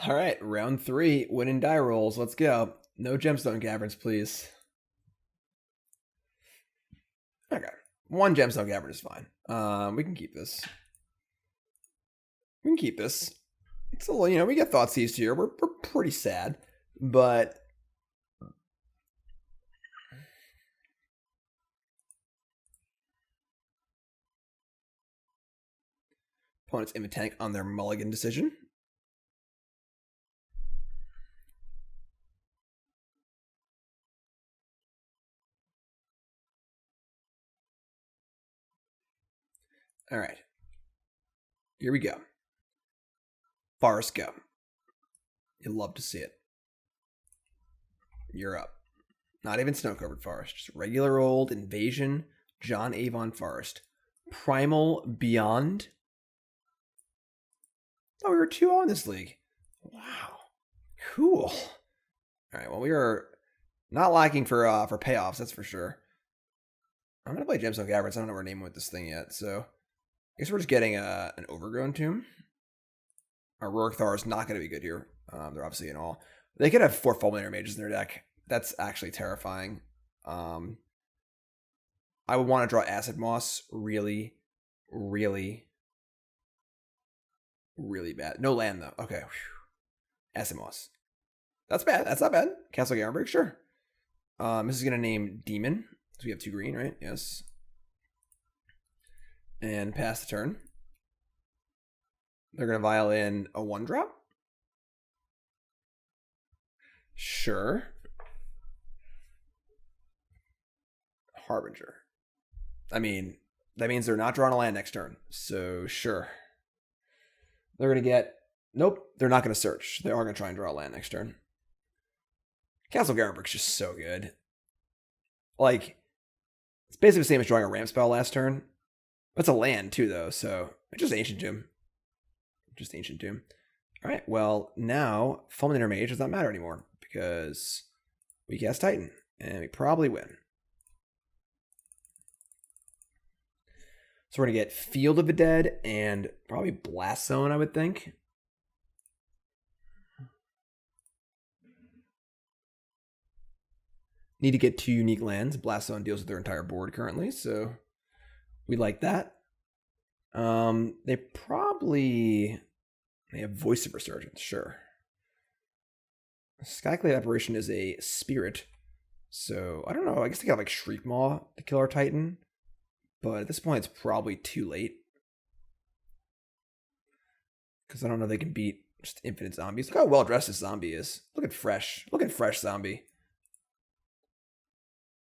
All right, round 3, winning die rolls. Let's go. No Gemstone Caverns, please. Okay. 1 Gemstone Cavern is fine. We can keep this. We can keep this. It's a little, we get Thoughtseize here. We're pretty sad, but opponent's Invitank on their mulligan decision. All right. Here we go. Forest go. You'll love to see it. You're up. Not even snow-covered forest. Just regular old Invasion, John Avon Forest. Primal Beyond. Oh, we were 2-0 in this league. Wow. Cool. All right, well, we are not lacking for payoffs, that's for sure. I'm going to play Gemstone Caverns. I don't know what we're naming with this thing yet, so I guess we're just getting an Overgrown Tomb. Our Ruric Thar is not going to be good here. They're obviously in all. They could have 4 Fulminator Mages in their deck. That's actually terrifying. I would want to draw Acid-Moss really, really, really bad. No land, though. Okay. Acid-Moss. That's bad. That's not bad. Castle Garenbrig, sure. This is going to name Demon. So we have 2 green, right? Yes. And pass the turn. They're going to vial in a 1-drop. Sure. Harbinger. I mean, that means they're not drawing a land next turn. So, sure. They're going to get... Nope, they're not going to search. They are going to try and draw a land next turn. Castle Garenbrig's just so good. Like, it's basically the same as drawing a ramp spell last turn. It's a land too, though, so it's just Ancient Tomb. Just Ancient Tomb. All right, well, now Fulminator Mage does not matter anymore because we cast Titan, and we probably win. So we're going to get Field of the Dead and probably Blast Zone, I would think. Need to get 2 unique lands. Blast Zone deals with their entire board currently, so we like that. They have Voice of Resurgence, sure. Skyclave Apparition is a spirit, so I don't know. I guess they got like Shriekmaw to kill our Titan, but at this point it's probably too late because I don't know if they can beat just infinite zombies. Look how well dressed this zombie is. Look at fresh zombie.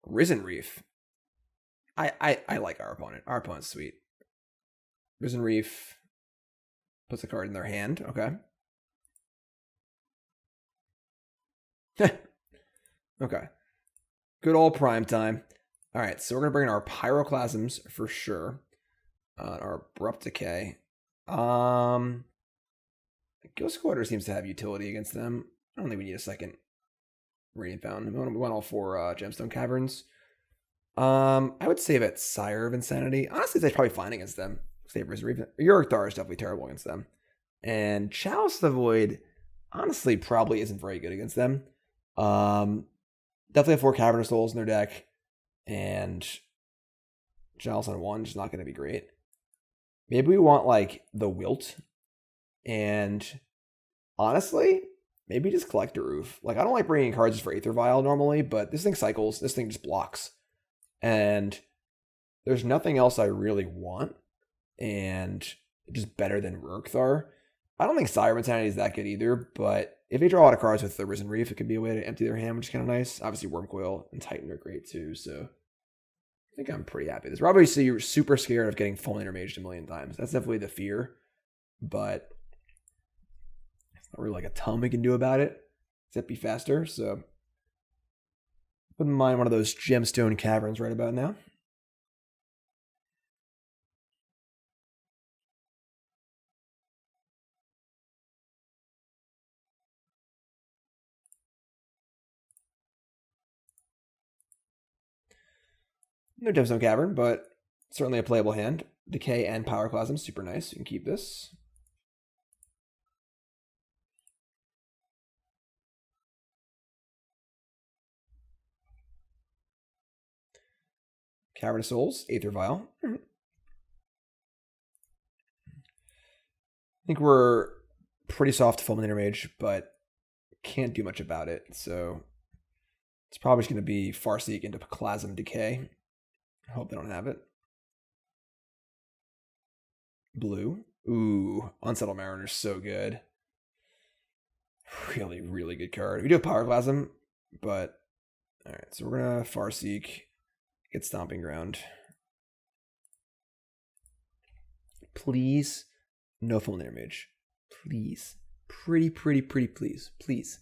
Risen Reef. I like our opponent. Our opponent's sweet. Risen Reef puts a card in their hand. Okay. Okay. Good old prime time. All right, so we're going to bring in our Pyroclasms for sure. Our Abrupt Decay. Ghost Quarter seems to have utility against them. I don't think we need a second Radiant Fountain. We want all 4 Gemstone Caverns. I would say that Sire of Insanity. Honestly, they're probably fine against them. Your Thar is definitely terrible against them. And Chalice of the Void, honestly, probably isn't very good against them. Definitely have 4 Cavern of Souls in their deck. And Chalice on 1 is not going to be great. Maybe we want, like, the Wilt. And honestly, maybe just Collector Ouphe. Like, I don't like bringing cards for Aether Vial normally, but this thing cycles. This thing just blocks. And there's nothing else I really want. And just better than Ruric Thar. I don't think Sire of Insanity is that good either, but if they draw a lot of cards with the Risen Reef, it could be a way to empty their hand, which is kind of nice. Obviously, Wurmcoil and Titan are great too, so I think I'm pretty happy with this. Obviously, you're super scared of getting Fulminator Maged a million times. That's definitely the fear, but it's not really like a ton we can do about it, except be faster, so wouldn't mind one of those Gemstone Caverns right about now. No Gemstone Cavern, but certainly a playable hand. Decay and Pyroclasm, super nice. You can keep this. Cavern of Souls, Aether Vial. I think we're pretty soft Fulminator Mage, but can't do much about it. So it's probably just going to be Farseek into Plasm Decay. I hope they don't have it. Blue. Ooh, Unsettled Mariner's so good. Really, really good card. We do have Pyroclasm, but alright, so we're going to Farseek, get Stomping Ground. Please, no Fulminator Mage. Please. Pretty please. Please.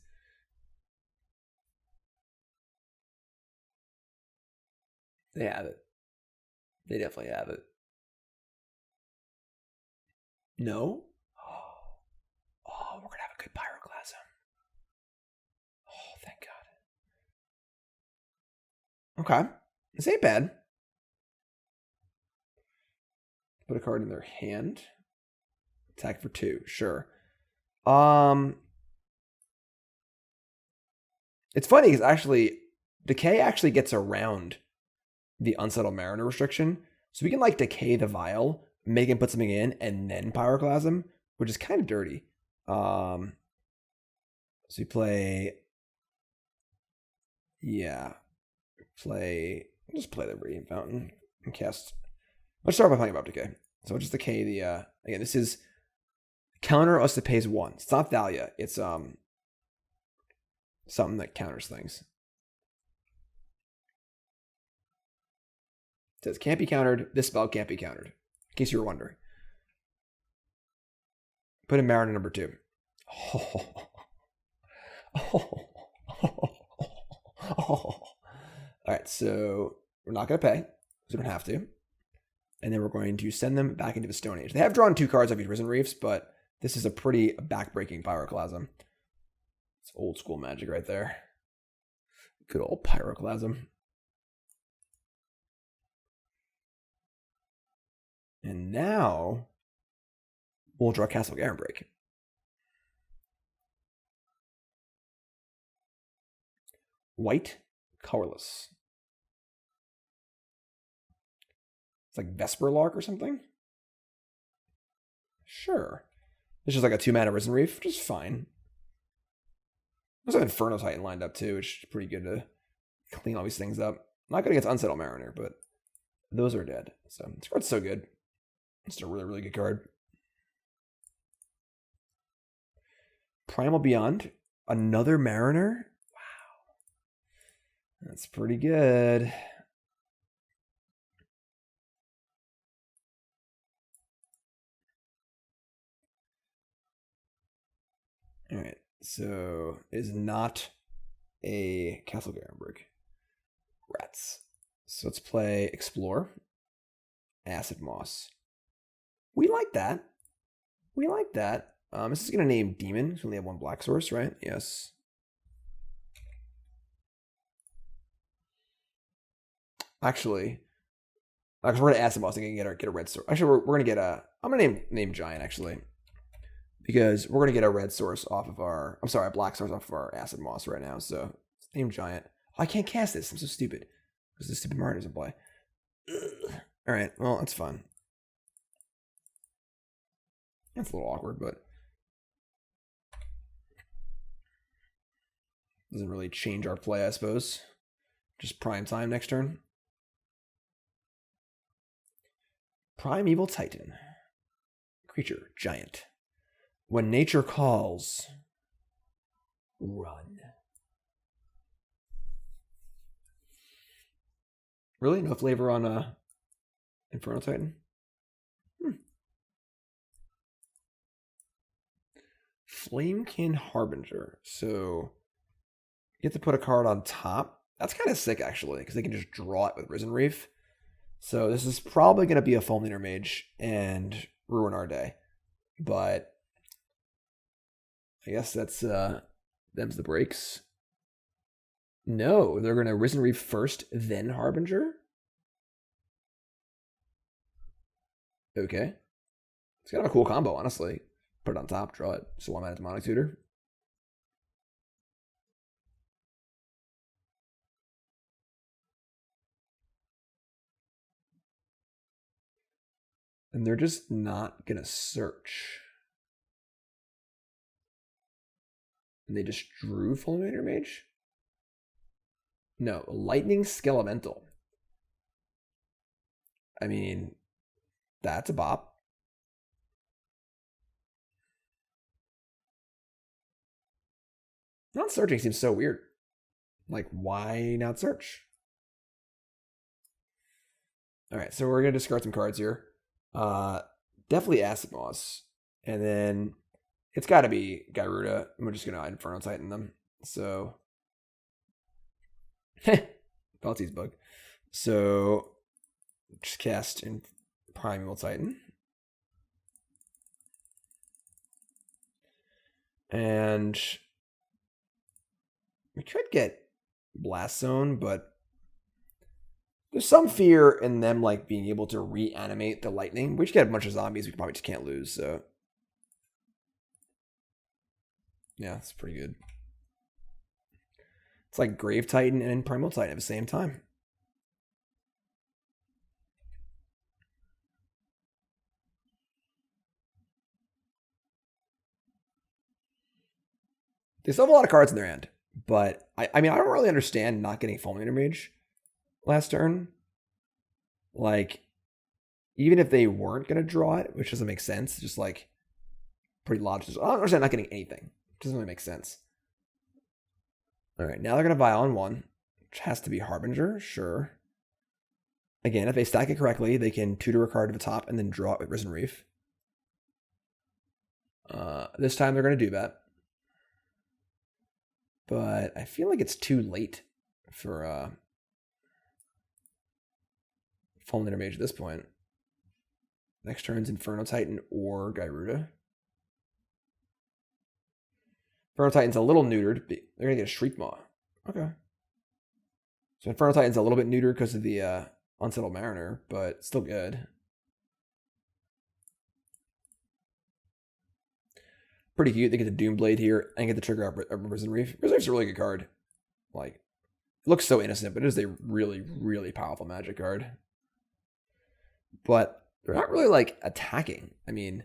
They have it. They definitely have it. No? Oh, we're going to have a good Pyroclasm. Oh, thank God. Okay. This ain't bad. Put a card in their hand. Attack for 2. Sure. It's funny because actually, Decay actually gets around the Unsettled Mariner restriction. So we can like Decay the Vial, make him put something in, and then Pyroclasm, which is kind of dirty. So we play... Yeah. Just play the Radiant Fountain and cast... Let's start by playing Abrupt Decay. So I'll just Decay the... Again, this is... Counter us to pays 1. It's not Thalia. It's something that counters things. It says can't be countered. This spell can't be countered. In case you were wondering. Put in Mariner number 2. All right, so we're not going to pay, so we don't have to. And then we're going to send them back into the Stone Age. They have drawn 2 cards off these Risen Reefs, but this is a pretty backbreaking Pyroclasm. It's old school Magic right there. Good old Pyroclasm. And now we'll draw Castle Garenbrig. White, colorless. It's like Vesper Lark or something? Sure. It's just like a 2-mana Risen Reef, which is fine. There's an Inferno Titan lined up too, which is pretty good to clean all these things up. Not good against Unsettled Mariner, but those are dead. So this card's so good. It's a really, really good card. Primal Beyond. Another Mariner? Wow. That's pretty good. All right. So it is not a Castle Garenbrig. Rats. So let's play Explore. Acid-Moss. We like that. We like that. This is going to name Demon. So we only have 1 black source, right? Yes. Actually, because we're going to Acid-Moss and get a red source. Actually, we're going to get a... I'm going to name Giant, actually. Because we're going to get a red source off of our... I'm sorry, a black source off of our Acid-Moss right now. So, name Giant. Oh, I can't cast this. I'm so stupid. Because this stupid Marner doesn't play. Ugh. All right, well, that's fun. That's a little awkward, but doesn't really change our play, I suppose. Just prime time next turn. Primeval Titan. Creature, giant. When nature calls, run. Really? No flavor on Inferno Titan? Flamekin Harbinger. So you have to put a card on top. That's kind of sick, actually, because they can just draw it with Risen Reef. So this is probably going to be a Fulminator Mage and ruin our day. But I guess that's them's the breaks. No, they're going to Risen Reef first, then Harbinger? Okay. It's kind of a cool combo, honestly. Put it on top, draw it. So 1-mana Demonic Tutor. And they're just not going to search. And they just drew Fulminator Mage? No, Lightning Skelemental. I mean, that's a bop. Not searching seems so weird. Like, why not search? All right, so we're going to discard some cards here. Definitely Acid-Moss. And then it's got to be Gyruda. We're just going to Inferno Titan them. So, Balti's bug. So, just cast in Primeval Titan. And we could get Blast Zone, but there's some fear in them like being able to reanimate the lightning. We just get a bunch of zombies we probably just can't lose, so yeah, it's pretty good. It's like Grave Titan and Primal Titan at the same time. They still have a lot of cards in their hand, but I mean, I don't really understand not getting Fulminator Mage last turn. Like, even if they weren't going to draw it, which doesn't make sense, just like pretty logical. I don't understand not getting anything. It doesn't really make sense. All right, now they're going to Violin 1, which has to be Harbinger, sure. Again, if they stack it correctly, they can tutor a card to the top and then draw it with Risen Reef. This time they're going to do that. But I feel like it's too late for Fulminator Mage at this point. Next turn's Inferno Titan or Gyruda. Inferno Titan's a little neutered. They're going to get a Shriek Maw. Okay. So Inferno Titan's a little bit neutered because of the Unsettled Mariner, but still good. Pretty cute. They get the Doomblade here and get the trigger up Risen Reef. Risen Reef's a really good card. Like, it looks so innocent, but it is a really, really powerful magic card. But they're not really, like, attacking. I mean,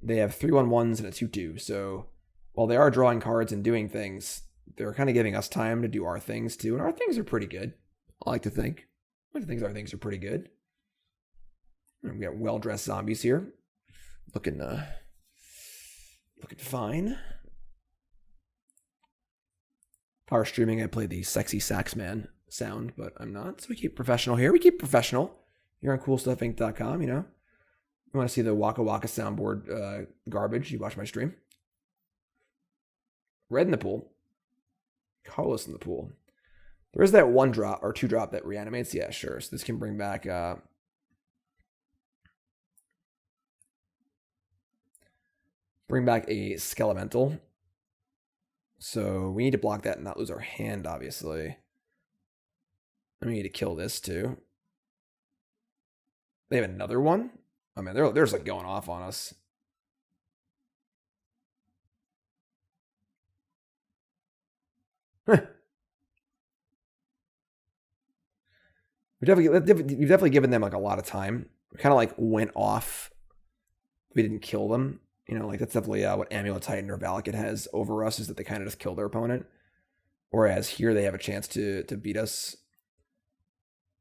they have 3/1/1s and a 2/2. So while they are drawing cards and doing things, they're kind of giving us time to do our things, too. And our things are pretty good, I like to think. I like to think our things are pretty good. And we got well-dressed zombies here. Looking fine. Power streaming, I play the sexy sax man sound, but I'm not. So we keep professional here. We keep professional. You're on CoolStuffInc.com, you know. You want to see the Waka Waka soundboard garbage, you watch my stream. Red in the pool. Colorless in the pool. There is that 1-drop or 2-drop that reanimates. Yeah, sure. So this can bring back a Skelemental. So we need to block that and not lose our hand, obviously. And we need to kill this too. They have another one? I mean, they're just like going off on us. You've definitely given them like a lot of time. We kind of like went off. We didn't kill them. You know, like that's definitely what Amulet Titan or Valakut has over us, is that they kind of just kill their opponent. Whereas here they have a chance to beat us.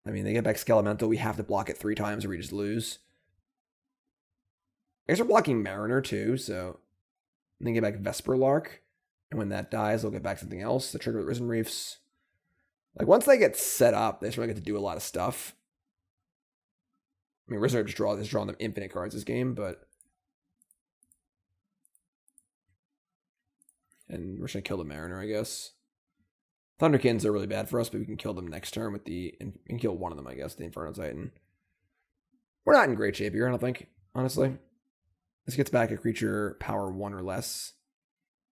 I mean, they get back Skelemental. We have to block it 3 times or we just lose. I guess we're blocking Mariner too, so they get back Vesper Lark. And when that dies, they'll get back something else. The trigger Risen Reefs. Like, once they get set up, they just really get to do a lot of stuff. I mean, Risen Reef has drawn them infinite cards this game, but... And we're just going to kill the Mariner, I guess. Thunderkins are really bad for us, but we can kill them next turn with the... And kill one of them, I guess, the Inferno Titan. We're not in great shape here, I don't think, honestly. This gets back a creature power 1 or less.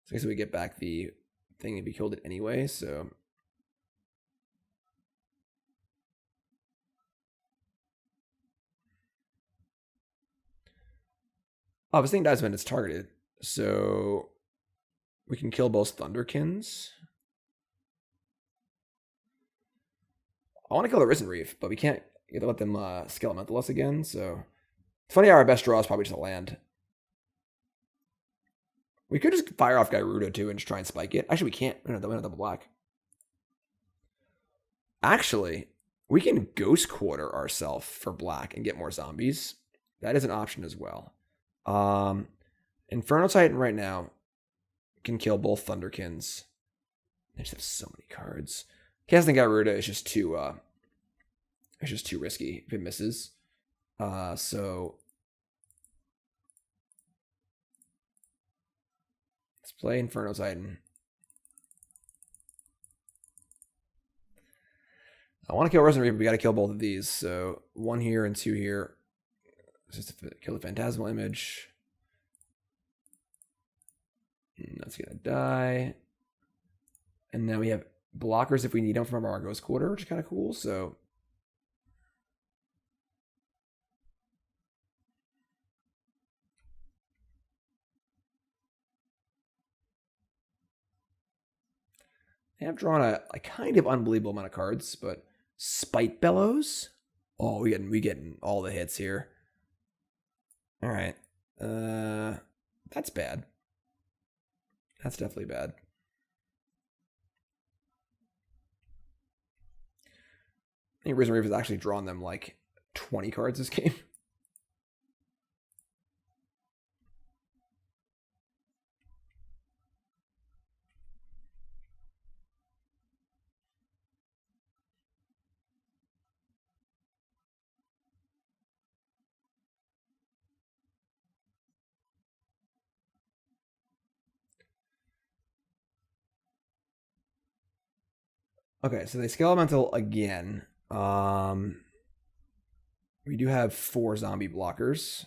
So I guess we get back the thing if we killed it anyway, so... Oh, this thing dies when it's targeted. So we can kill both Thunderkins. I want to kill the Risen Reef, but we can't let them Skelemental us again. So it's funny how our best draw is probably just a land. We could just fire off Gyruda too and just try and spike it. Actually, we can't. We don't have double black. Actually, we can Ghost Quarter ourselves for black and get more zombies. That is an option as well. Inferno Titan right now can kill both Thunderkins. I just have so many cards. Casting Gyruda is just too risky if it misses. So let's play Inferno Titan. I want to kill Resident Reaper, but we got to kill both of these. So 1 here and 2 here. Just to kill the Phantasmal Image. And that's going to die. And now we have blockers if we need them from our Ghost Quarter, which is kind of cool. So they have drawn a kind of unbelievable amount of cards, but Spite Bellows? Oh, we getting all the hits here. All right. That's bad. That's definitely bad. I think Risen Reef has actually drawn them like 20 cards this game. Okay, so they scale elemental again. We do have 4 zombie blockers.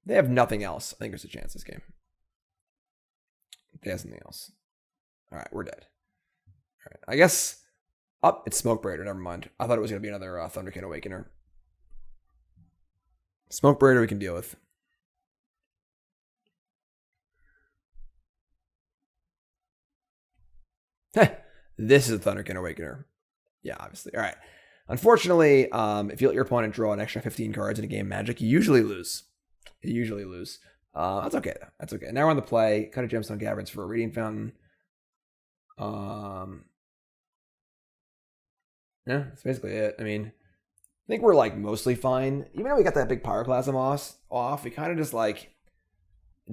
They have nothing else. I think there's a chance this game. They have something else. All right, we're dead. All right, I guess. Oh, it's Smoke Braider. Never mind. I thought it was going to be another Thunderkin Awakener. Smoke Braider we can deal with. Heh, this is a Thunderkin Awakener. Yeah, obviously. All right. Unfortunately, if you let your opponent draw an extra 15 cards in a game Magic, you usually lose. That's okay, though. That's okay. Now we're on the play. Cut a Gemstone Caverns for a Reading Fountain. Yeah, that's basically it. I mean, I think we're like mostly fine. Even though we got that big Pyroclasm off, we kind of just like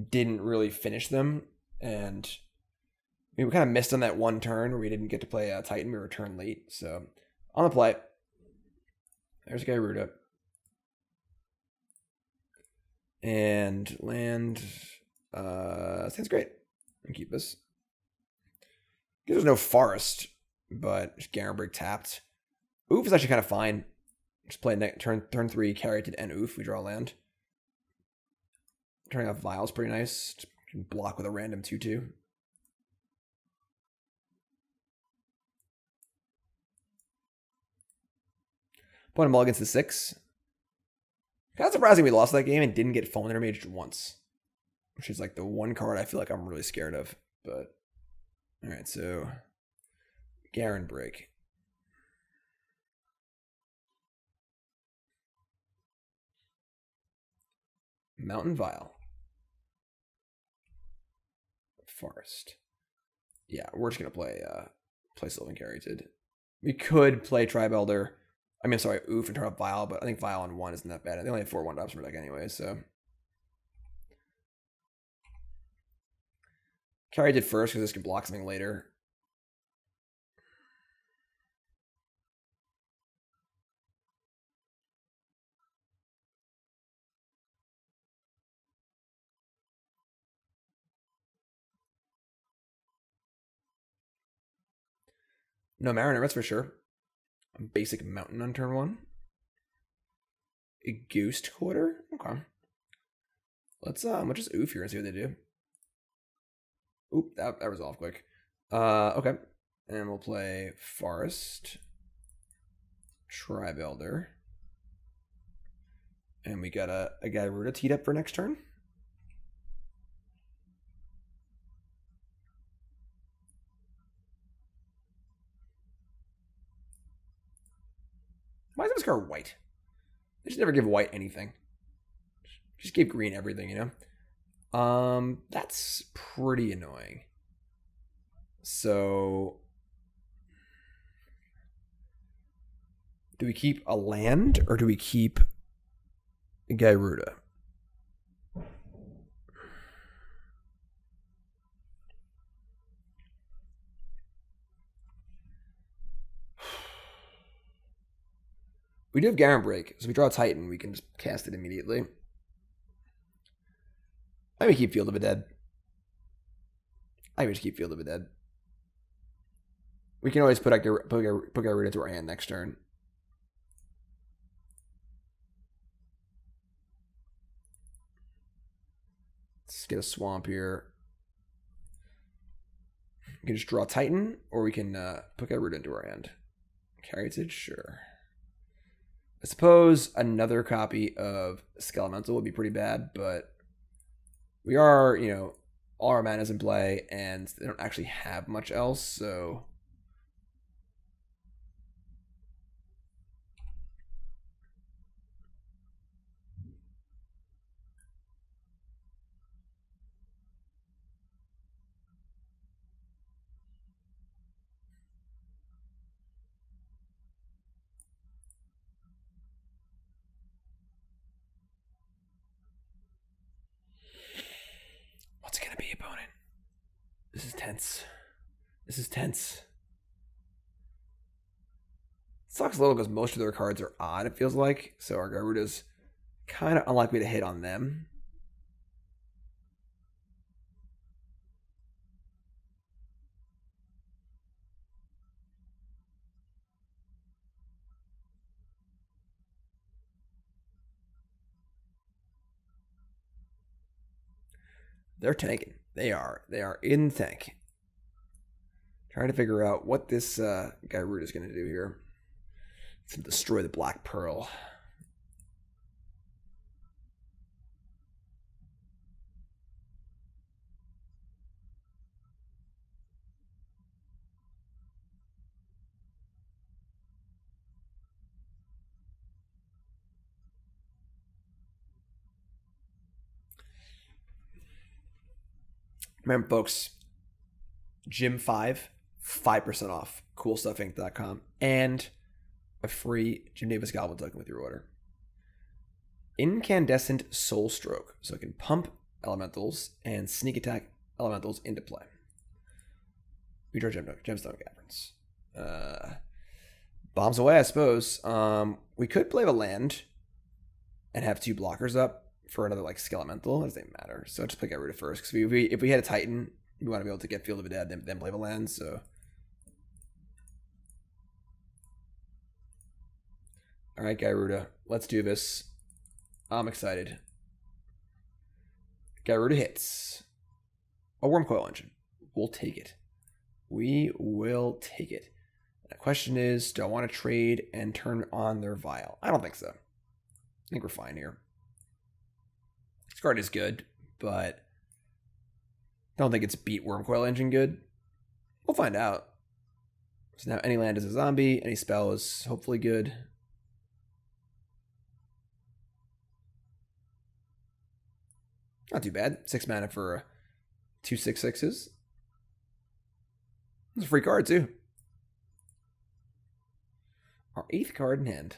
didn't really finish them, and we kind of missed on that one turn where we didn't get to play a Titan. We were turn late. So on the play, there's Gyruda. And land sounds great. And keep this. There's no forest, but Garenbrig tapped. Ouphe is actually kind of fine. Just play turn 3, Caryatid and Ouphe. We draw land. Turning off Vial's pretty nice. Just block with a random 2/2. Point of mulligans to 6. Kind of surprising we lost that game and didn't get Fallen Intermaged once. Which is like the one card I feel like I'm really scared of. But, alright, so Garenbrig. Mountain Vial. Forest. Yeah, we're just gonna play Sylvan Caryatid. We could play Tribe Elder. I mean, sorry, Ouphe and turn up Vial, but I think Vial on 1 isn't that bad. They only have 4 1-drops per deck anyway, so. Caryatid first because this can block something later. No Mariner, that's for sure. A basic Mountain on turn 1. A Ghost Quarter? Okay. Let's just Ouphe here and see what they do. Oop, that resolved quick. Okay. And we'll play Forest. Tribe Elder. And we got a Gyruda teed up for next turn. Why is this card white? They just never give white anything. Just give green everything, you know? That's pretty annoying. So do we keep a land or do we keep Gyruda? We do have Garenbrig, so we draw a Titan, we can just cast it immediately. I may keep Field of the Dead. I may just keep Field of the Dead. We can always put Gyruda into our hand next turn. Let's get a swamp here. We can just draw a Titan, or we can put Gyruda into our hand. Caryatid, sure. I suppose another copy of Skelemental would be pretty bad, but we are, you know, all our mana's in play, and they don't actually have much else, so. What's it gonna be, opponent? This is tense. This is tense. Sucks a little because most of their cards are odd, it feels like. So our Gyruda's kind of unlikely to hit on them. They're tanking. They are in tank. Trying to figure out what this Gyruda is going to do here. It's going to destroy the Black Pearl. Remember, folks, Gym 5, 5% off, CoolStuffInc.com, and a free Jim Davis Goblin token with your order. Incandescent Soul Stroke, so it can pump elementals and sneak attack elementals into play. We draw Gemstone Caverns. Bombs away, I suppose. We could play a land and have 2 blockers up for another like Skelemental. It doesn't matter. So just play Gyruda first. Because if we had a Titan, we want to be able to get Field of the Dead, then play a land. So all right, Gyruda, let's do this. I'm excited. Gyruda hits. A Wurmcoil Engine. We'll take it. We will take it. The question is, do I want to trade and turn on their Vial? I don't think so. I think we're fine here. This card is good, but I don't think it's beat Wurmcoil Engine good. We'll find out. So now any land is a zombie, any spell is hopefully good. Not too bad. 6 mana for 2 6/6s. It's a free card too. Our 8th card in hand.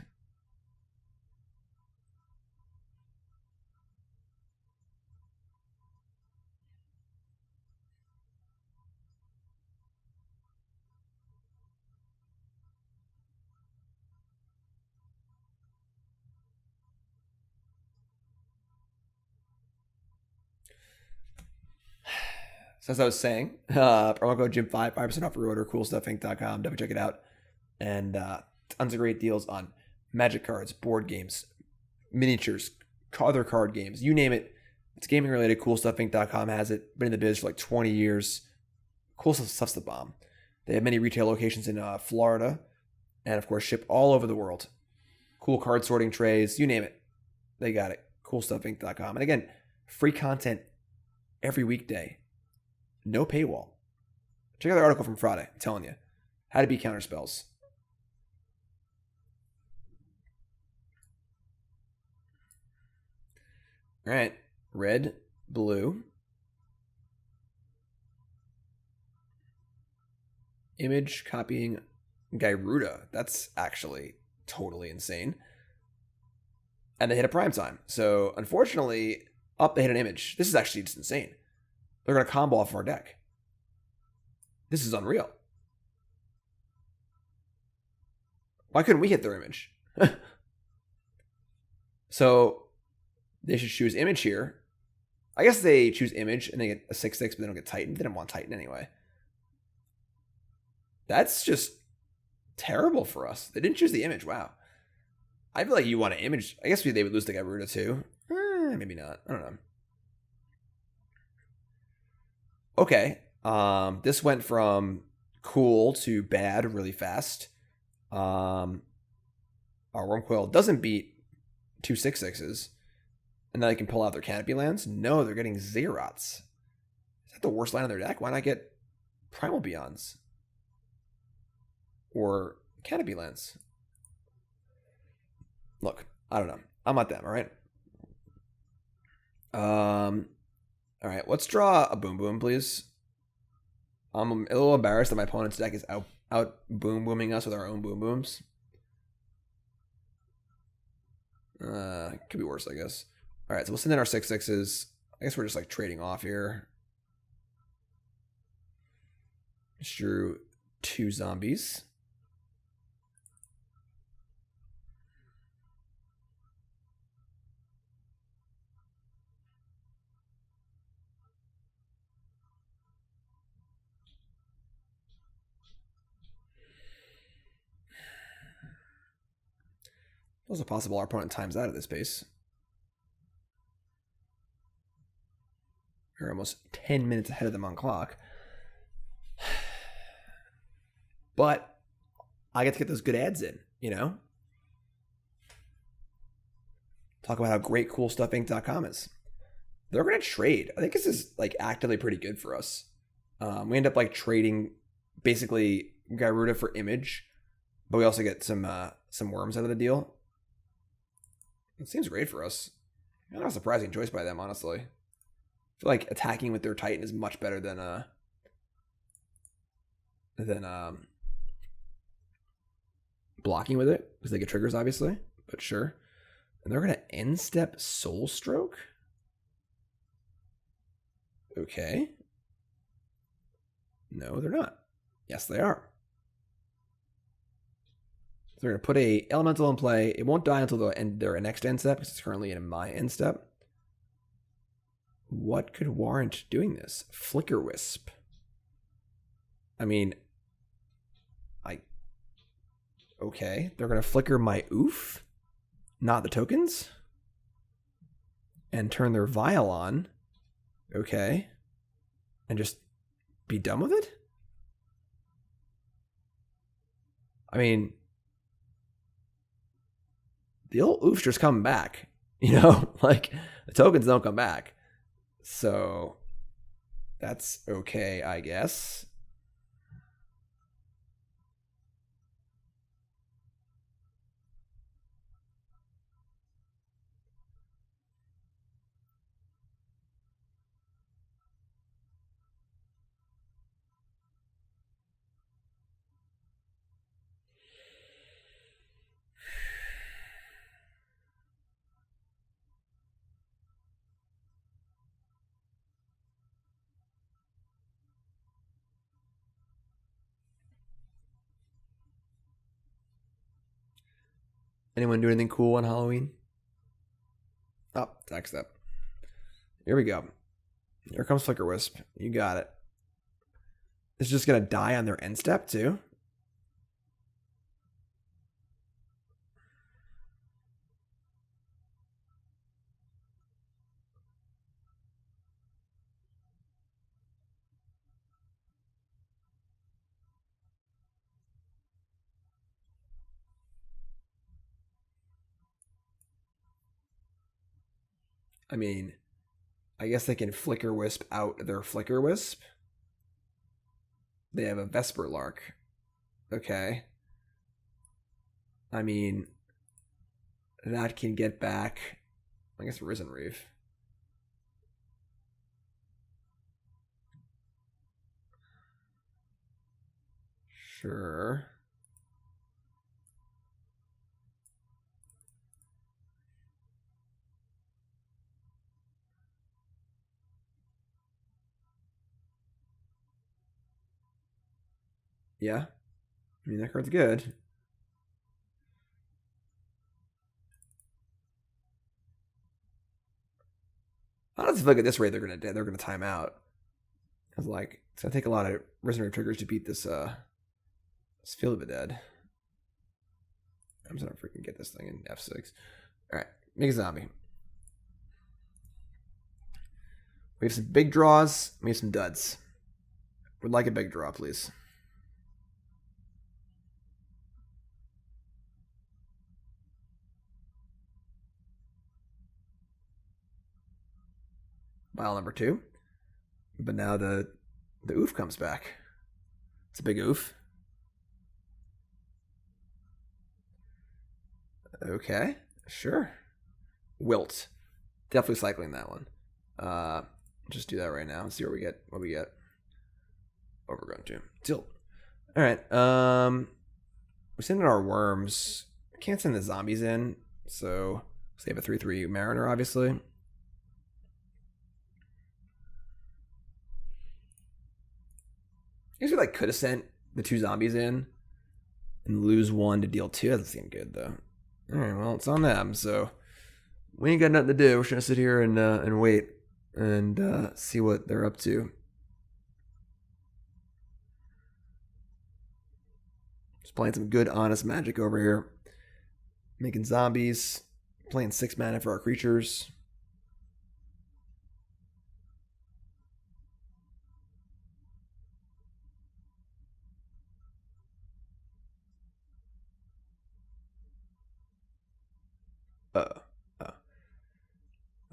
So as I was saying, promo code Gym5, 5% off your order, CoolStuffInc.com. Definitely check it out. And tons of great deals on Magic cards, board games, miniatures, other card games, you name it. It's gaming related. CoolStuffInc.com has it. Been in the biz for like 20 years. Cool stuff's the bomb. They have many retail locations in Florida and, of course, ship all over the world. Cool card sorting trays, you name it. They got it. CoolStuffInc.com. And again, free content every weekday. No paywall. Check out the article from Friday. I'm telling you. How to beat counterspells. All right. Red, blue. Image copying Gyruda. That's actually totally insane. And they hit a prime time. So, unfortunately, they hit an image. This is actually just insane. They're going to combo off our deck. This is unreal. Why couldn't we hit their image? So, they should choose image here. I guess they choose image and they get a 6/6, but they don't get Titan. They didn't want Titan anyway. That's just terrible for us. They didn't choose the image. Wow. I feel like you want an image. I guess they would lose to Gyruda too. Maybe not. I don't know. Okay. This went from cool to bad really fast. Our Wurmcoil doesn't beat 2 6/6s. And then they can pull out their Canopy lands. No, they're getting Zerots. Is that the worst line on their deck? Why not get Primal Beyonds? Or Canopy lands? Look, I don't know. I'm not them, all right? All right, let's draw a Boom Boom, please. I'm a little embarrassed that my opponent's deck is out Boom Booming us with our own Boom Booms. Could be worse, I guess. All right, so we'll send in our 6/6s. I guess we're just like trading off here. Just drew 2 zombies. It's also possible our opponent times out of this base. We're almost 10 minutes ahead of them on clock. But I get to get those good ads in, you know? Talk about how great CoolStuffInc.com is. They're going to trade. I think this is like actively pretty good for us. We end up like trading basically Gyruda for image, but we also get some worms out of the deal. It seems great for us. Not a surprising choice by them, honestly. I feel like attacking with their Titan is much better than blocking with it, because they get triggers, obviously, but sure. And they're going to end step Soul Stroke? Okay. No, they're not. Yes, they are. So they're going to put a elemental in play. It won't die until their next end step, because it's currently in my end step. What could warrant doing this? Flicker Wisp. I mean, okay. They're going to flicker my Ouphe, not the tokens, and turn their Vial on. Okay. And just be done with it? I mean, the old Ouphe's just coming back. You know? Like, the tokens don't come back. So, that's okay, I guess. Anyone do anything cool on Halloween? Oh, text up. Here we go. Here comes Flicker Wisp. You got it. It's just going to die on their end step, too? I mean, I guess they can Flicker Wisp out their Flicker Wisp. They have a Vesper Lark. Okay. I mean, that can get back, I guess, Risen Reef. Sure. Yeah. I mean, that card's good. I don't feel like at this rate they're gonna time out. Cause like it's gonna take a lot of Risen Reef triggers to beat this Field of the Dead. I'm just gonna freaking get this thing in F6. Alright, make a zombie. We have some big draws, we have some duds. Would like a big draw, please. Pile number 2. But now the Ouphe comes back. It's a big Ouphe. Okay, sure. Wilt. Definitely cycling that one. Just do that right now and see what we get. Overgrown Tomb. Tilt. Alright, we send in our worms. Can't send the zombies in, so they have a 3/3 Mariner, obviously. I guess we like could have sent the 2 zombies in and lose 1 to deal 2. That doesn't seem good though. Alright, well, it's on them, so we ain't got nothing to do. We're just gonna sit here and wait and see what they're up to. Just playing some good, honest Magic over here. Making zombies. Playing 6 mana for our creatures.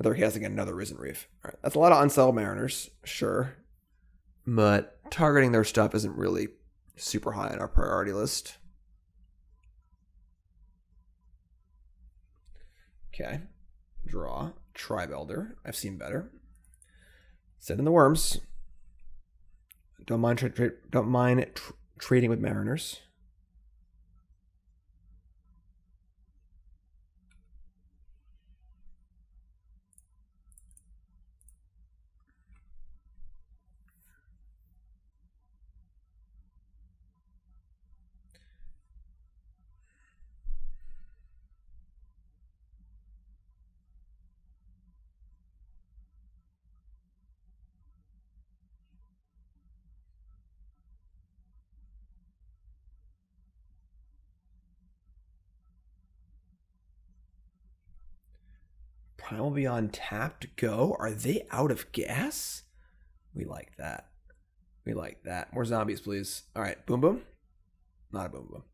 Whether he has like another Risen Reef. All right, that's a lot of Unsettled Mariners, sure. But targeting their stuff isn't really super high on our priority list. Okay. Draw. Tribe Elder. I've seen better. Send in the worms. Don't mind trading with Mariners. Primal Beyond tapped. Go. Are they out of gas? We like that. We like that. More zombies, please. All right. Boom boom. Not a boom boom.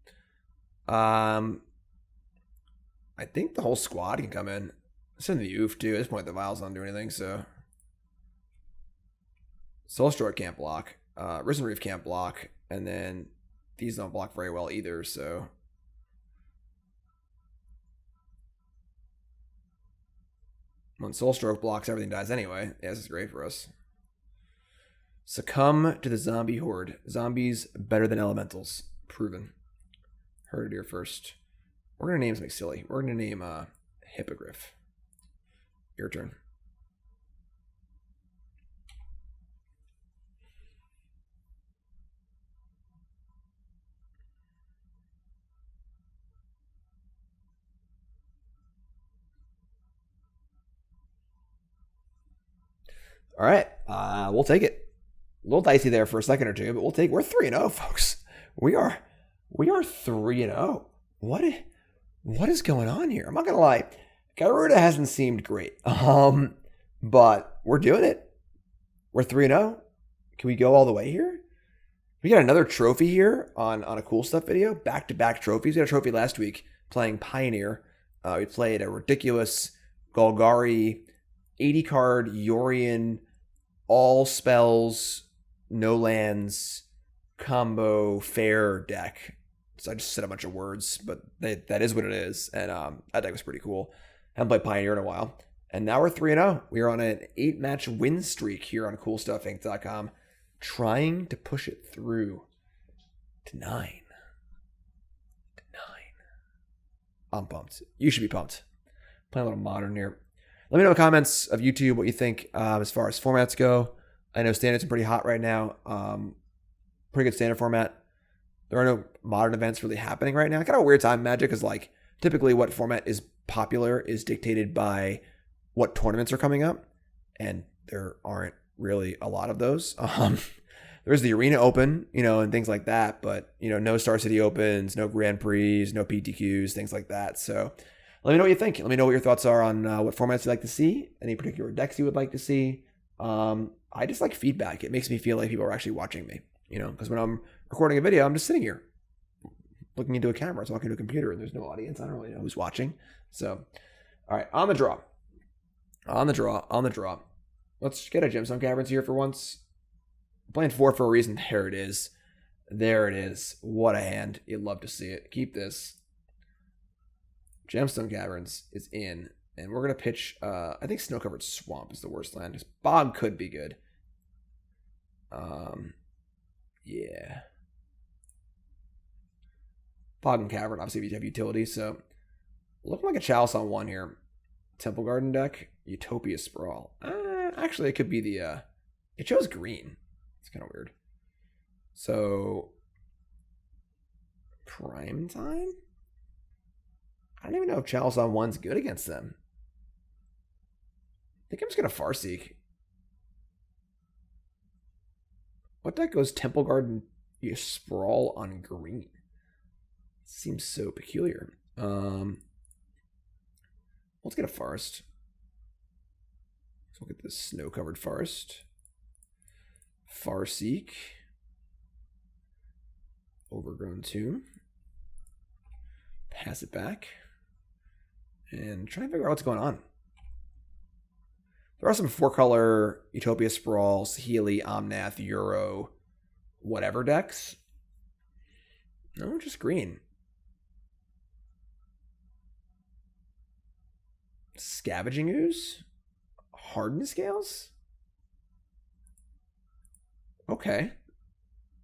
I think the whole squad can come in. Send the Ouphe too. At this point, the Vials don't do anything, so. Soul Destroyer can't block. Risen Reef can't block. And then these don't block very well either, so. When Soul Stroke blocks, everything dies anyway. Yeah, this is great for us. Succumb to the zombie horde. Zombies better than elementals. Proven. Heard it here first. We're going to name something silly. We're going to name Hippogriff. Your turn. All right, we'll take it. A little dicey there for a second or two, but we'll take. We're 3-0, folks. We are 3-0. What is going on here? I'm not gonna lie, Gyruda hasn't seemed great. But we're doing it. We're 3-0. Can we go all the way here? We got another trophy here on a cool stuff video. Back-to-back trophies. We got a trophy last week playing Pioneer. We played a ridiculous Golgari 80 card Yorion, all spells, no lands, combo, fair deck. So I just said a bunch of words, but that is what it is. And that deck was pretty cool. Haven't played Pioneer in a while. And now we're 3-0. We are on an 8-match win streak here on CoolStuffInc.com, trying to push it through to 9. I'm pumped. You should be pumped. Playing a little Modern here. Let me know in the comments of YouTube what you think as far as formats go. I know Standard's pretty hot right now. Pretty good Standard format. There are no Modern events really happening right now. Kind of a weird time. Magic is like typically what format is popular is dictated by what tournaments are coming up, and there aren't really a lot of those. There's the Arena Open, and things like that, but no Star City Opens, no Grand Prix, no PTQs, things like that. So let me know what you think. Let me know what your thoughts are on what formats you'd like to see, any particular decks you would like to see. I just like feedback. It makes me feel like people are actually watching me, because when I'm recording a video, I'm just sitting here looking into a camera, talking to a computer, and there's no audience. I don't really know who's watching. So, all right, on the draw. Let's get a Gemstone Caverns here for once. I'm playing 4 for a reason. There it is. What a hand. You'd love to see it. Keep this. Gemstone Caverns is in, and we're going to pitch, I think Snow-Covered Swamp is the worst land. Bog could be good. Yeah. Bog and Cavern, obviously, if you have utility, so looking like a Chalice on 1 here. Temple Garden deck, Utopia Sprawl. Actually, it could be the, it shows green. It's kind of weird. So, Prime Time? I don't even know if Chalice on 1's good against them. I think I'm just going to Farseek. What deck goes Temple Garden Sprawl on green? Seems so peculiar. Let's get a forest. So we'll get this snow-covered forest. Farseek. Overgrown Tomb. Pass it back. And try and figure out what's going on. There are some 4-color Utopia Sprawl, Healy, Omnath, Euro, whatever decks. No, just green. Scavenging Ooze? Harden Scales? Okay.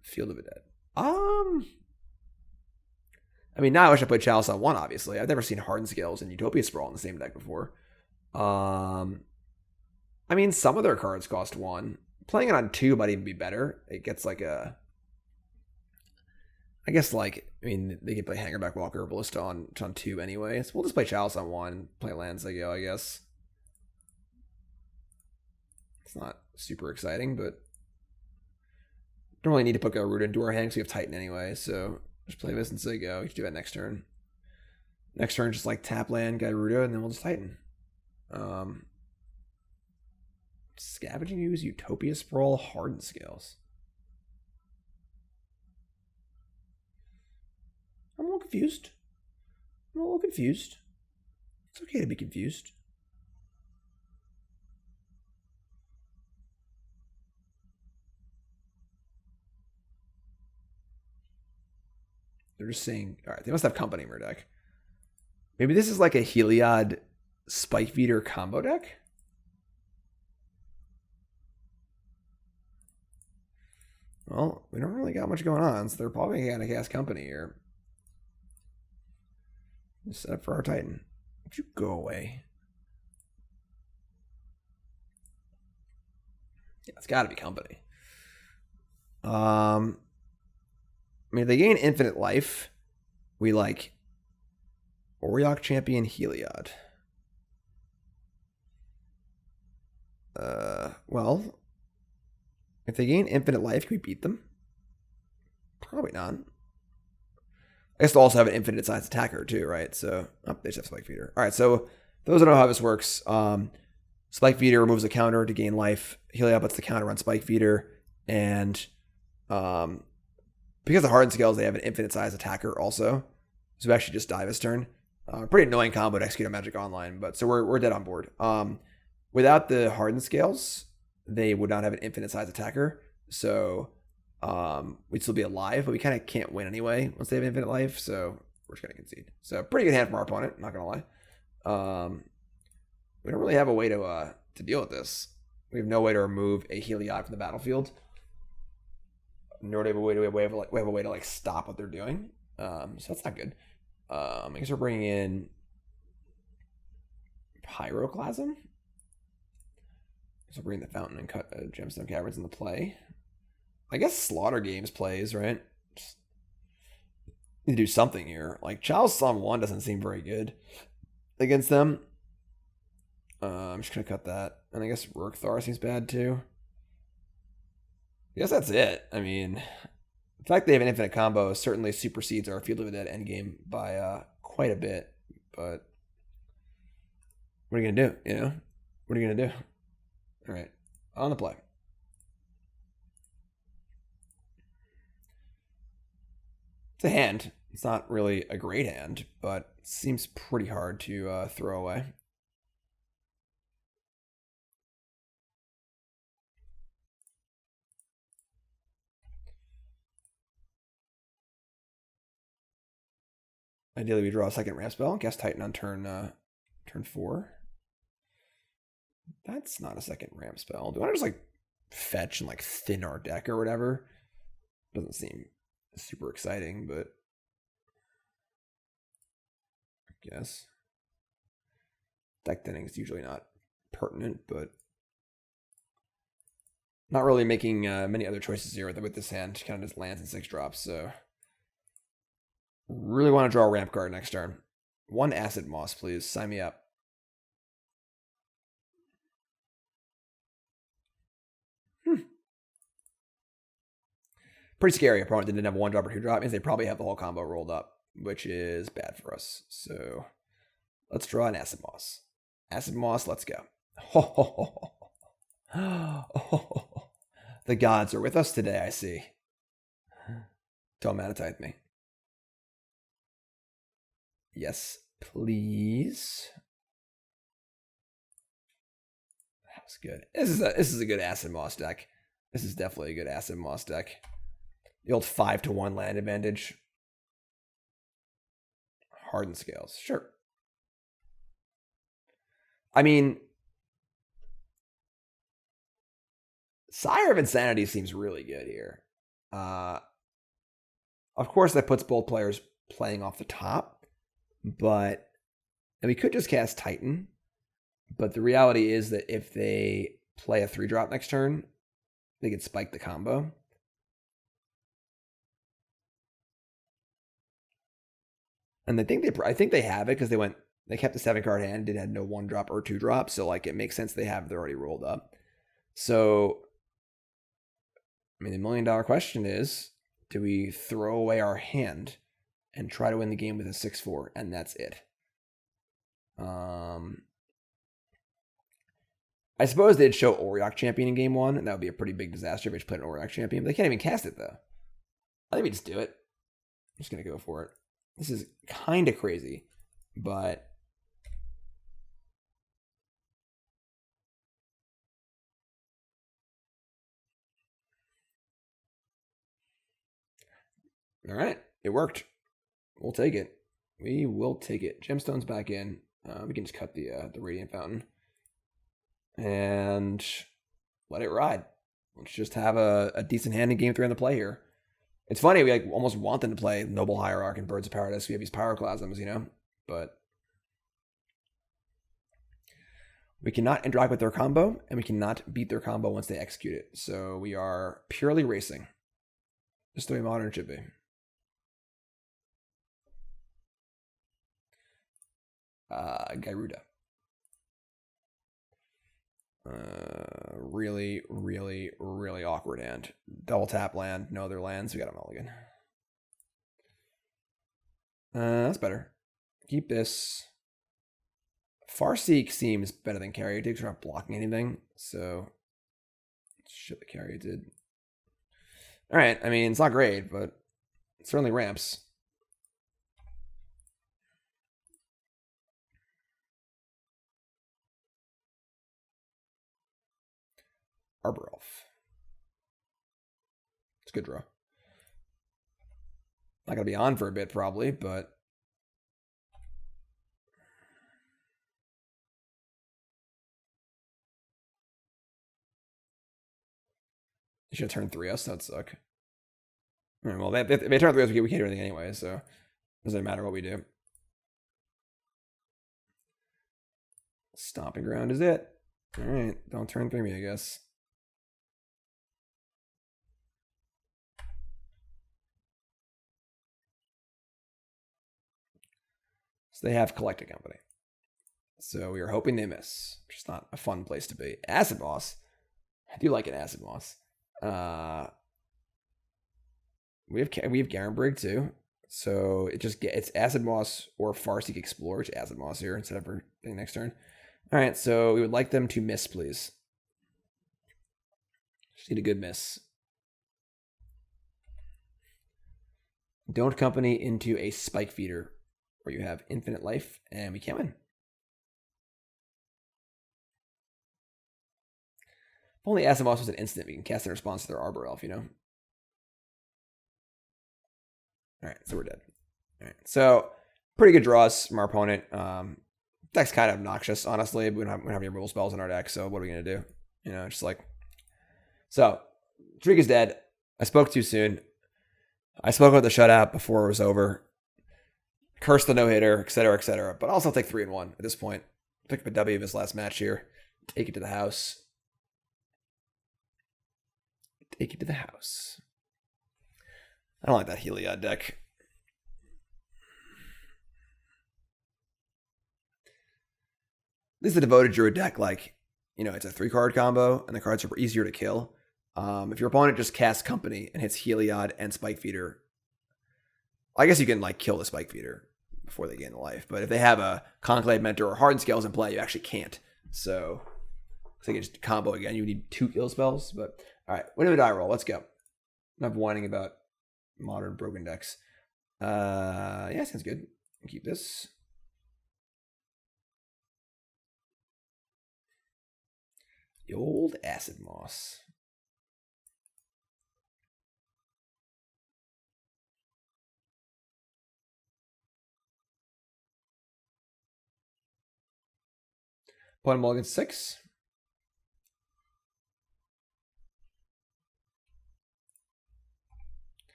Field of the Dead. I mean, now I wish I played Chalice on 1, obviously. I've never seen Harden Scales and Utopia Sprawl in the same deck before. I mean, some of their cards cost 1. Playing it on 2 might even be better. It gets like a... I guess, like, I mean, they can play Hangerback Walker or Ballista on 2 anyway. So we'll just play Chalice on 1, play lands as I go, I guess. It's not super exciting, but don't really need to put Gyruda into our hand because we have Titan anyway, so just play this and say go. You can do that next turn. Next turn, just like tap land, Gyruda, and then we'll just Titan. Scavenging Ooze, Utopia Sprawl, Harden Scales. I'm a little confused. It's okay to be confused. They're just saying, all right, they must have company in their deck. Maybe this is like a Heliod Spike Feeder combo deck? Well, we don't really got much going on, so they're probably going to cast company here. Just set up for our Titan. Would you go away? Yeah, it's got to be company. I mean, they gain infinite life. We like Auriok Champion Heliod. Well, if they gain infinite life, can we beat them? Probably not. I guess they'll also have an infinite size attacker too, right? So, oh, they just have Spike Feeder. All right, so those who don't know how this works, Spike Feeder removes a counter to gain life. Heliod puts the counter on Spike Feeder, and because of Hardened Scales, they have an infinite size attacker also. So we actually just die this turn. Pretty annoying combo to execute on Magic Online, but so we're dead on board. Without the Hardened Scales, they would not have an infinite size attacker. So we'd still be alive, but we kind of can't win anyway once they have infinite life. So we're just going to concede. So pretty good hand from our opponent, not going to lie. We don't really have a way to deal with this. We have no way to remove a Heliod from the battlefield. Nor do we have a way to like stop what they're doing. So that's not good. I guess we're bringing in Pyroclasm. So bring the Fountain and cut Gemstone Caverns into play. I guess Slaughter Games plays, right? Just need to do something here. Like Chalice on 1 doesn't seem very good against them. I'm just gonna cut that. And I guess Ruric Thar seems bad too. I guess that's it. I mean, the fact they have an infinite combo certainly supersedes our Field of the Dead endgame by quite a bit. But what are you gonna do? You know, what are you gonna do? All right, on the play. It's a hand. It's not really a great hand, but it seems pretty hard to throw away. Ideally, we draw a second ramp spell. Guess Titan on turn 4. That's not a second ramp spell. Do I just like fetch and like thin our deck or whatever? Doesn't seem super exciting, but I guess deck thinning is usually not pertinent, but not really making many other choices here with this hand. Kind of just lands and 6 drops, so really want to draw a ramp card next turn. 1 Acid-Moss, please. Sign me up. Pretty scary. Opponent didn't have 1 drop or 2 drop. Means they probably have the whole combo rolled up, which is bad for us. So let's draw an Acid-Moss. Acid-Moss, let's go. The gods are with us today, I see. Don't Manatite me. Yes, please. it's good. This is a good Acid-Moss deck. This is definitely a good Acid-Moss deck. The old 5-1 land advantage. Hardened Scales, sure. I mean, Sire of Insanity seems really good here. Of course, that puts both players playing off the top, but and we could just cast Titan. But the reality is that if they play a 3-drop next turn, they could spike the combo. And I think they have it because they kept the 7-card hand. It had no 1-drop or 2-drop, so like it makes sense they're already rolled up. So, I mean, the $1 million question is, do we throw away our hand and try to win the game with a 6-4, and that's it? I suppose they'd show Auriok Champion in game 1, and that would be a pretty big disaster if they just played an Auriok Champion. But they can't even cast it, though. I think we just do it. I'm just going to go for it. This is kind of crazy, but all right, it worked. We'll take it. We will take it. Gemstone's back in. We can just cut the Radiant Fountain and let it ride. Let's just have a decent hand in game 3 on the play here. It's funny, we like almost want them to play Noble Hierarch and Birds of Paradise. We have these Pyroclasms, you know, but we cannot interact with their combo, and we cannot beat their combo once they execute it. So we are purely racing. Just the way Modern should be. Gyruda. Really, really, really awkward hand. Double tap land, no other lands. We got a mulligan. That's better. Keep this. Farseek seems better than Caryatid because we're not blocking anything. So, shit, the Caryatid. Alright, I mean, it's not great, but it certainly ramps. Arbor Elf. It's a good draw. Not going to be on for a bit, probably, but you should have turned 3 us. That would suck. All right, well, if they turn 3 us, we can't do anything anyway, so it doesn't matter what we do. Stomping Ground is it. All right, don't turn 3 me, I guess. So they have Collector Company. So we are hoping they miss. Which is not a fun place to be. Acid-Moss. I do like an Acid-Moss. We have Garenbrig too. So it's Acid-Moss or Farseek Explorer. It's Acid-Moss here instead of being next turn. All right, so we would like them to miss, please. Just need a good miss. Don't company into a Spike Feeder where you have infinite life, and we can't win. If only Acid-Moss was an instant, we can cast in response to their Arbor Elf, you know? Alright, so we're dead. Alright, so pretty good draws from our opponent. Deck's kind of obnoxious, honestly. We don't have any removal spells in our deck, so what are we going to do? You know, just like... So, Drake is dead. I spoke too soon. I spoke about the shutout before it was over. Curse the no-hitter, etc., etc. But I'll also take 3-1 at this point. Pick up a W of his last match here. Take it to the house. Take it to the house. I don't like that Heliod deck. This is a devoted Druid deck, like, you know, it's a 3-card combo, and the cards are easier to kill. If your opponent just casts Company and hits Heliod and Spike Feeder, I guess you can, like, kill the Spike Feeder before they gain the life. But if they have a Conclave Mentor or Hardened Scales in play, you actually can't. So I think it's just combo again. You need 2 kill spells. But all right, what do we die roll? Let's go. Enough whining about modern broken decks. Yeah, sounds good. Keep this. The old Acid-Moss. Point mulligan 6.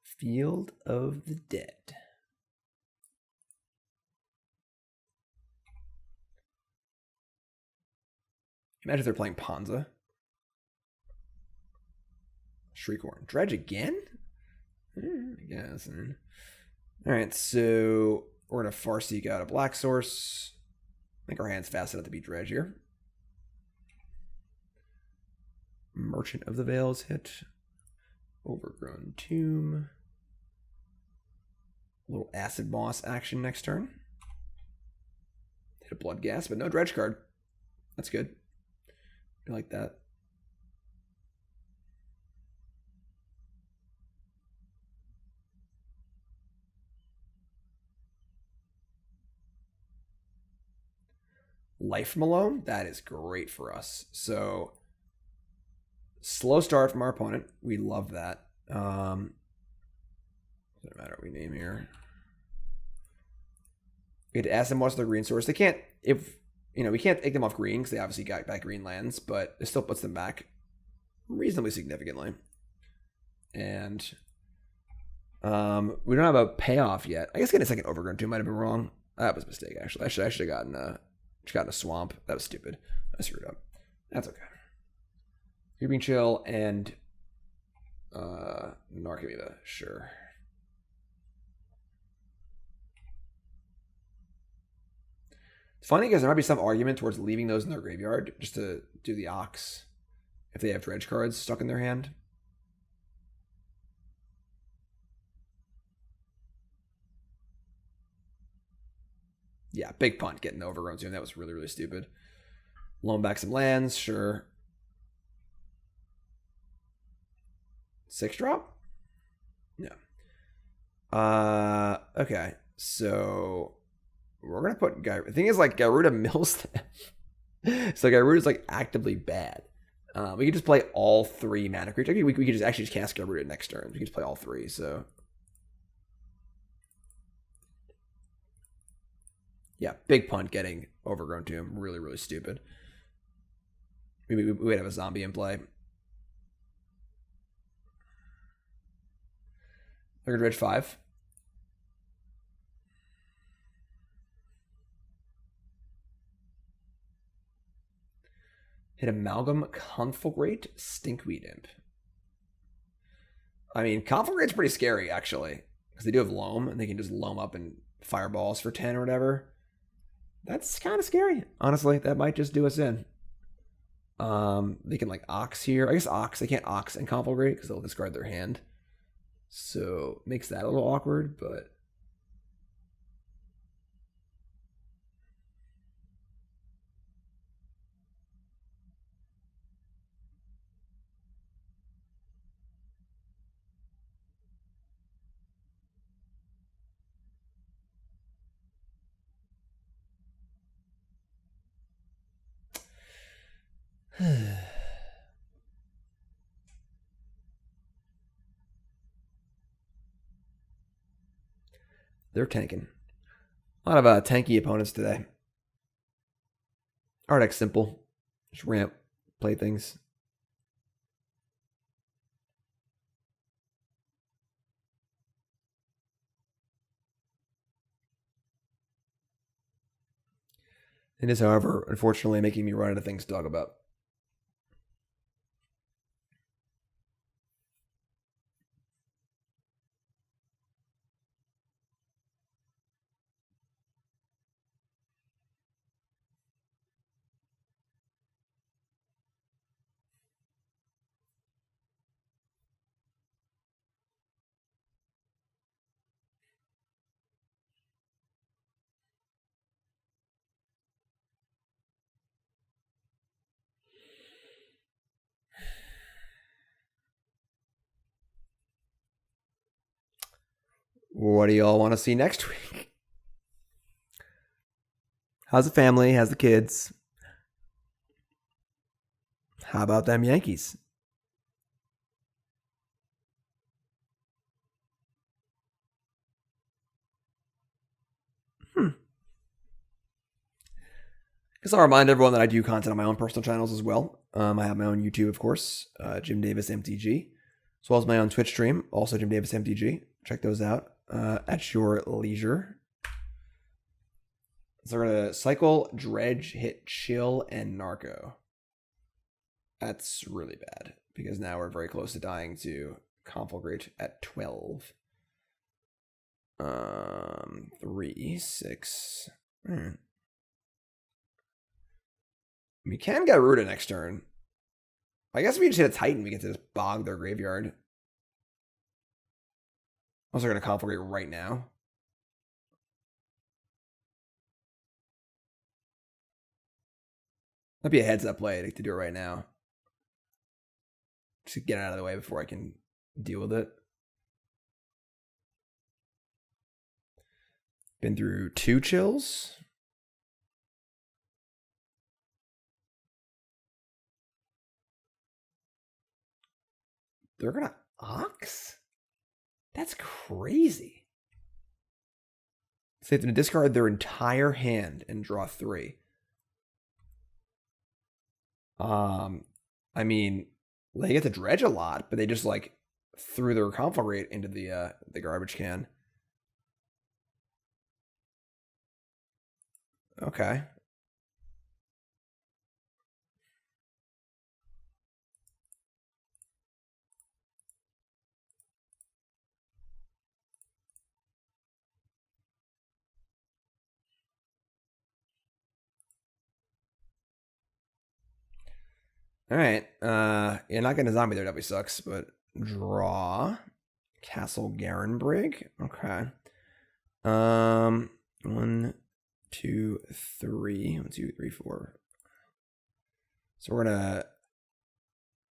Field of the Dead. Imagine if they're playing Ponza. Shriekhorn. Dredge again? I guess. Alright, so we're going to Farseek out a black source. I think our hand's fast enough to beat Dredge here. Merchant of the Veils hit. Overgrown Tomb. A little Acid-Moss action next turn. Hit a Blood Gas, but no Dredge card. That's good. I like that. Life Malone, that is great for us. So, slow start from our opponent. We love that. Doesn't matter what we name here. We had to ask them what's their green source. They can't, we can't take them off green because they obviously got back green lands, but it still puts them back reasonably significantly. And we don't have a payoff yet. I guess getting a second Overgrown Tomb might have been wrong. That was a mistake, actually. I should have gotten a swamp. That was stupid. I screwed up. That's okay. Creeping Chill and Narcomoeba, sure. It's funny because there might be some argument towards leaving those in their graveyard just to do the Ox if they have Dredge cards stuck in their hand. Yeah, big punt getting the Overgrown Tomb. That was really, really stupid. Loan back some lands, sure. 6-drop? No. Okay. So we're gonna put Gyruda. The thing is, like, Gyruda mills them. So Gyruda's like actively bad. We could just play all 3 mana creatures. We could just actually just cast Gyruda next turn. We could just play all 3. So yeah, big punt getting Overgrown Tomb. Really, really stupid. We would have a zombie in play. They're gonna Dredge 5. Hit Amalgam, Conflagrate, Stinkweed Imp. I mean, Conflagrate's pretty scary, actually. Because they do have Loam, and they can just loam up and fireballs for 10 or whatever. That's kind of scary. Honestly, that might just do us in. They can, like, Ox here. I guess Ox. They can't Ox and Conflagrate because they'll discard their hand. So, makes that a little awkward, but... They're tanking. A lot of tanky opponents today. Our deck's simple. Just ramp, play things. It is, however, unfortunately making me run out of things to talk about. What do y'all want to see next week? How's the family? How's the kids? How about them Yankees? Guess I'll remind everyone that I do content on my own personal channels as well. I have my own YouTube, of course, Jim Davis MTG, as well as my own Twitch stream, also Jim Davis MTG. Check those out at your leisure. So we're going to cycle, dredge, hit, chill, and narco. That's really bad, because now we're very close to dying to Conflagrate at 12. 3, 6. We can get Gyruda next turn. I guess if we just hit a Titan, we get to just bog their graveyard. Also going to Conflagrate right now. That'd be a heads up play to do it right now. Just to get it out of the way before I can deal with it. Been through 2 chills. They're gonna Ox? That's crazy. So they have to discard their entire hand and draw 3. I mean, they get to dredge a lot, but they just like threw their Conflagrate into the garbage can. Okay. All right. Yeah, not getting a zombie there definitely sucks, but draw Castle Garenbrig. Okay. 1, 2, 3. 1, 2, 3, 4. So we're gonna.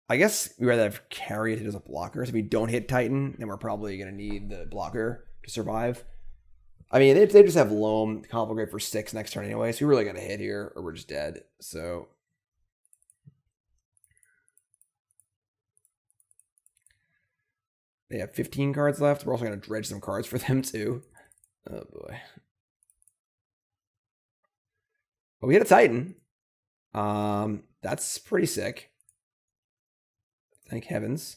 I guess we rather have Caryatid as a blocker. So if we don't hit Titan, then we're probably gonna need the blocker to survive. I mean, they just have Loam Conflagrate for 6 next turn anyway, so we really gotta hit here, or we're just dead. So. They have 15 cards left. We're also going to dredge some cards for them, too. Oh, boy. But we hit a Titan. That's pretty sick. Thank heavens.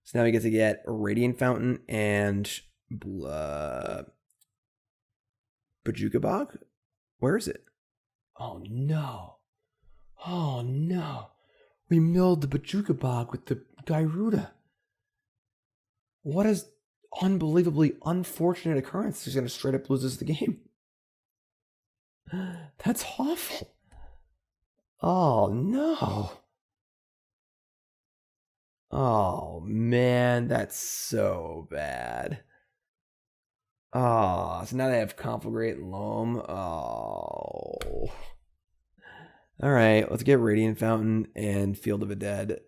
So now we get to get a Radiant Fountain and Bojuka Bog? Where is it? Oh, no. Oh, no. We milled the Bojuka Bog with the Gyruda. What is unbelievably unfortunate occurrence? He's going to straight up lose us the game. That's awful. Oh, no. Oh, man, that's so bad. Oh, so now they have Conflagrate and Loam. Oh. All right, let's get Radiant Fountain and Field of the Dead.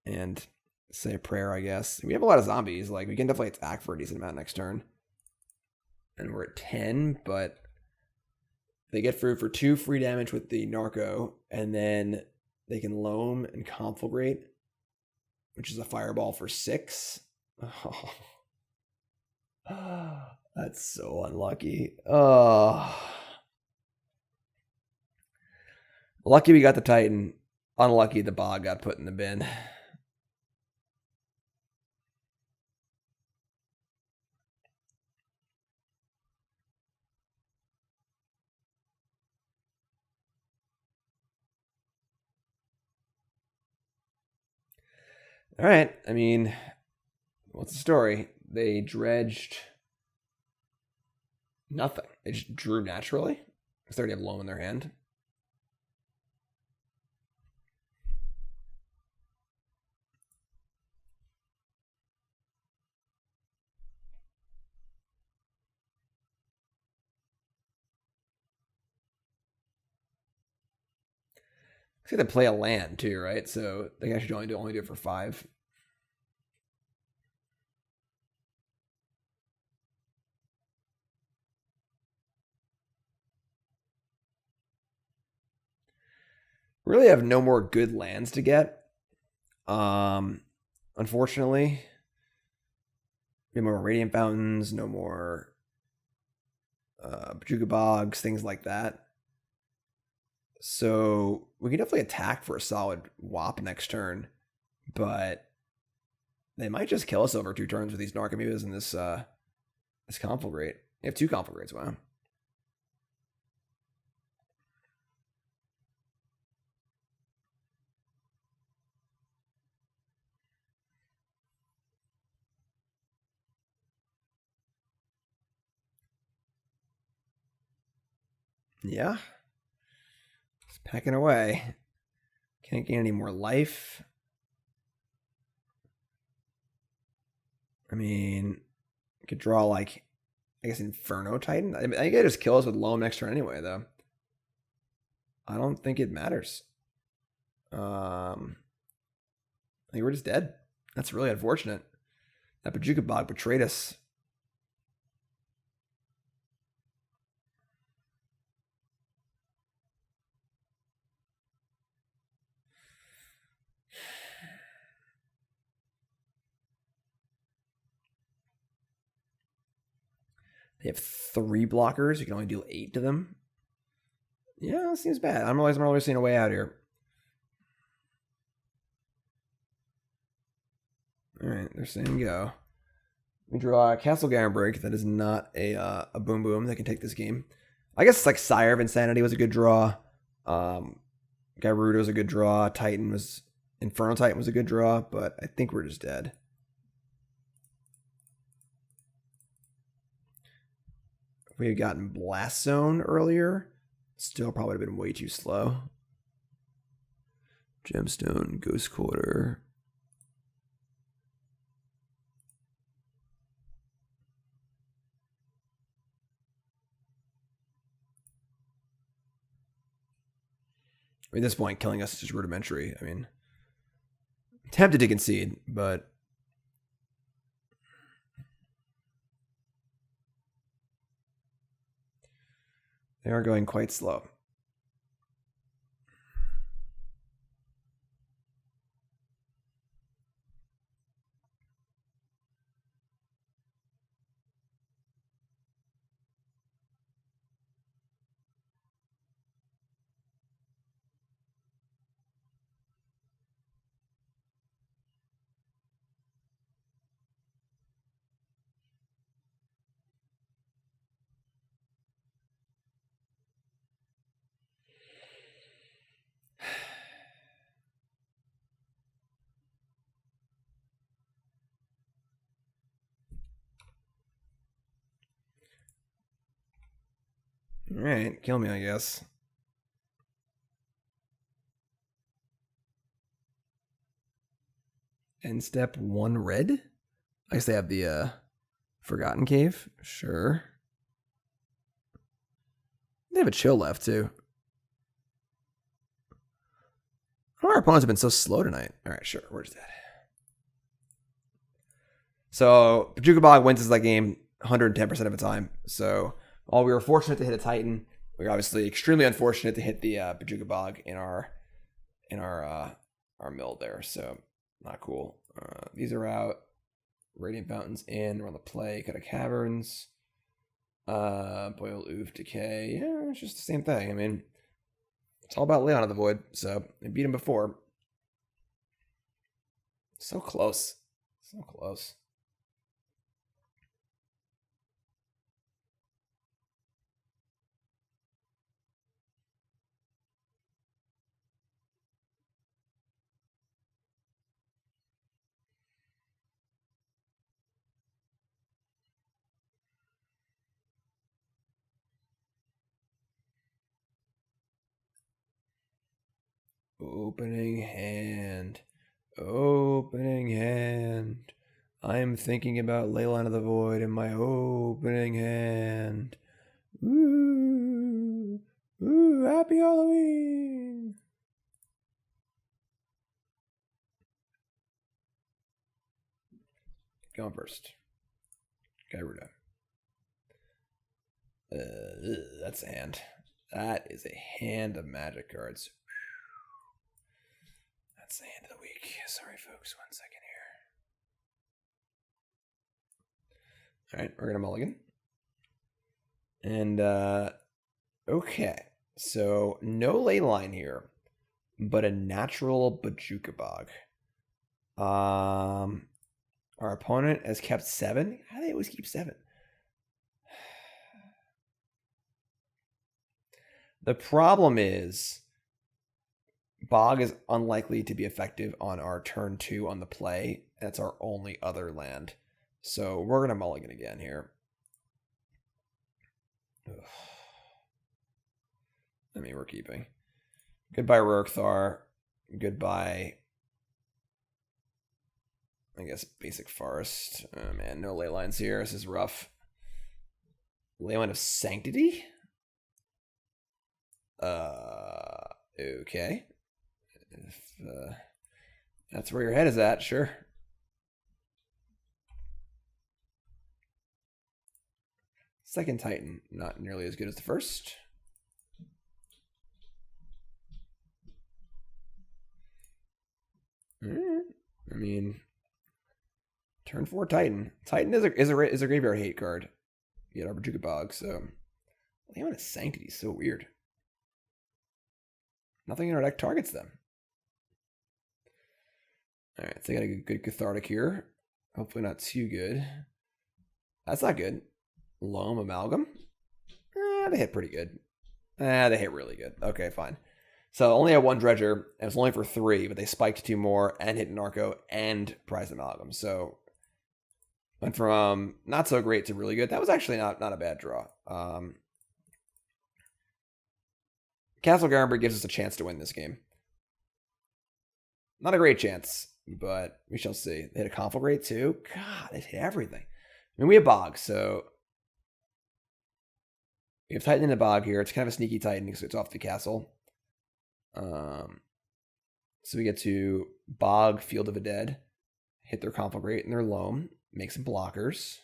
And say a prayer, I guess. We have a lot of zombies. Like, we can definitely attack for a decent amount next turn. And we're at 10, but they get through for 2 free damage with the Narco, and then they can Loam and Conflagrate, which is a Fireball for 6. Oh. That's so unlucky. Oh. Lucky we got the Titan. Unlucky the Bog got put in the bin. All right. I mean, what's the story? They dredged nothing. They just drew naturally because they already have Loam in their hand. See, they play a land too, right? So they can actually only do it for 5. really have no more good lands to get. Unfortunately. No more Radiant Fountains, no more Bojuka Bogs, things like that. So we can definitely attack for a solid whop next turn, but they might just kill us over 2 turns with these Narcomoebas and this Conflagrate. They have 2 Conflagrates, wow. Yeah. It's packing away. Can't gain any more life. I mean, I could draw like, I guess, Inferno Titan. I think I just kill us with Loam next turn anyway, though. I don't think it matters. I think we're just dead. That's really unfortunate. That Bojuka Bog betrayed us. They have 3 blockers. You can only deal 8 to them. Yeah, that seems bad. I'm always seeing a way out here. Alright, they're saying go. We draw Castle Garenbrig. That is not a boom boom that can take this game. I guess it's like Sire of Insanity was a good draw. Gyruda was a good draw. Inferno Titan was a good draw, but I think we're just dead. If we had gotten Blast Zone earlier, still probably would have been way too slow. Gemstone, Ghost Quarter. I mean, at this point, killing us is just rudimentary. I mean, tempted to concede, but they are going quite slow. Alright, kill me, I guess. End step 1 red? I guess they have the Forgotten Cave. Sure. They have a chill left, too. Our opponents have been so slow tonight. Alright, sure, we're just dead. So, Bojuka Bog wins that game 110% of the time. So, while we were fortunate to hit a Titan, we were obviously extremely unfortunate to hit the Bojuka Bog in our mill there. So, not cool. These are out. Radiant Fountains in. We're on the play. Got a Caverns. Abrupt Decay. Yeah, it's just the same thing. I mean, it's all about Leyline of the Void. So, they beat him before. So close. So close. Opening hand. Opening hand. I'm thinking about Leyline of the Void in my opening hand. Ooh. Ooh, happy Halloween. Going first. Gyruda. That's a hand. That is a hand of magic cards. That's the end of the week. Sorry, folks. 1 second here. All right, we're gonna mulligan. And okay, so no Leyline here, but a natural Bojuka Bog. Our opponent has kept 7. How do they always keep 7? The problem is Bog is unlikely to be effective on our turn 2 on the play. That's our only other land. So we're going to mulligan again here. Ugh. I mean, we're keeping. Goodbye, Ruric, Thar. Goodbye, I guess, basic forest. Oh, man, no Leylines here. This is rough. Leyline of Sanctity? Okay. If that's where your head is at, sure. Second Titan, not nearly as good as the first. I mean, turn 4 Titan. Titan is a graveyard hate card. You get our Bojuka Bog, so Leyline of Sanctity is so weird. Nothing in our deck targets them. Alright, so I got a good Cathartic here. Hopefully not too good. That's not good. Loam Amalgam? They hit pretty good. They hit really good. Okay, fine. So only had 1 Dredger, and it was only for 3, but they spiked 2 more and hit Narco and Prized Amalgam. So went from not so great to really good. That was actually not a bad draw. Castle Garenbrig gives us a chance to win this game. Not a great chance, but we shall see. They hit a Conflagrate too. God, they hit everything. I mean, we have Bog, so we have Titan in the Bog here. It's kind of a sneaky Titan because it's off the castle. So we get to Bog, Field of the Dead, hit their Conflagrate and their Loam, make some blockers.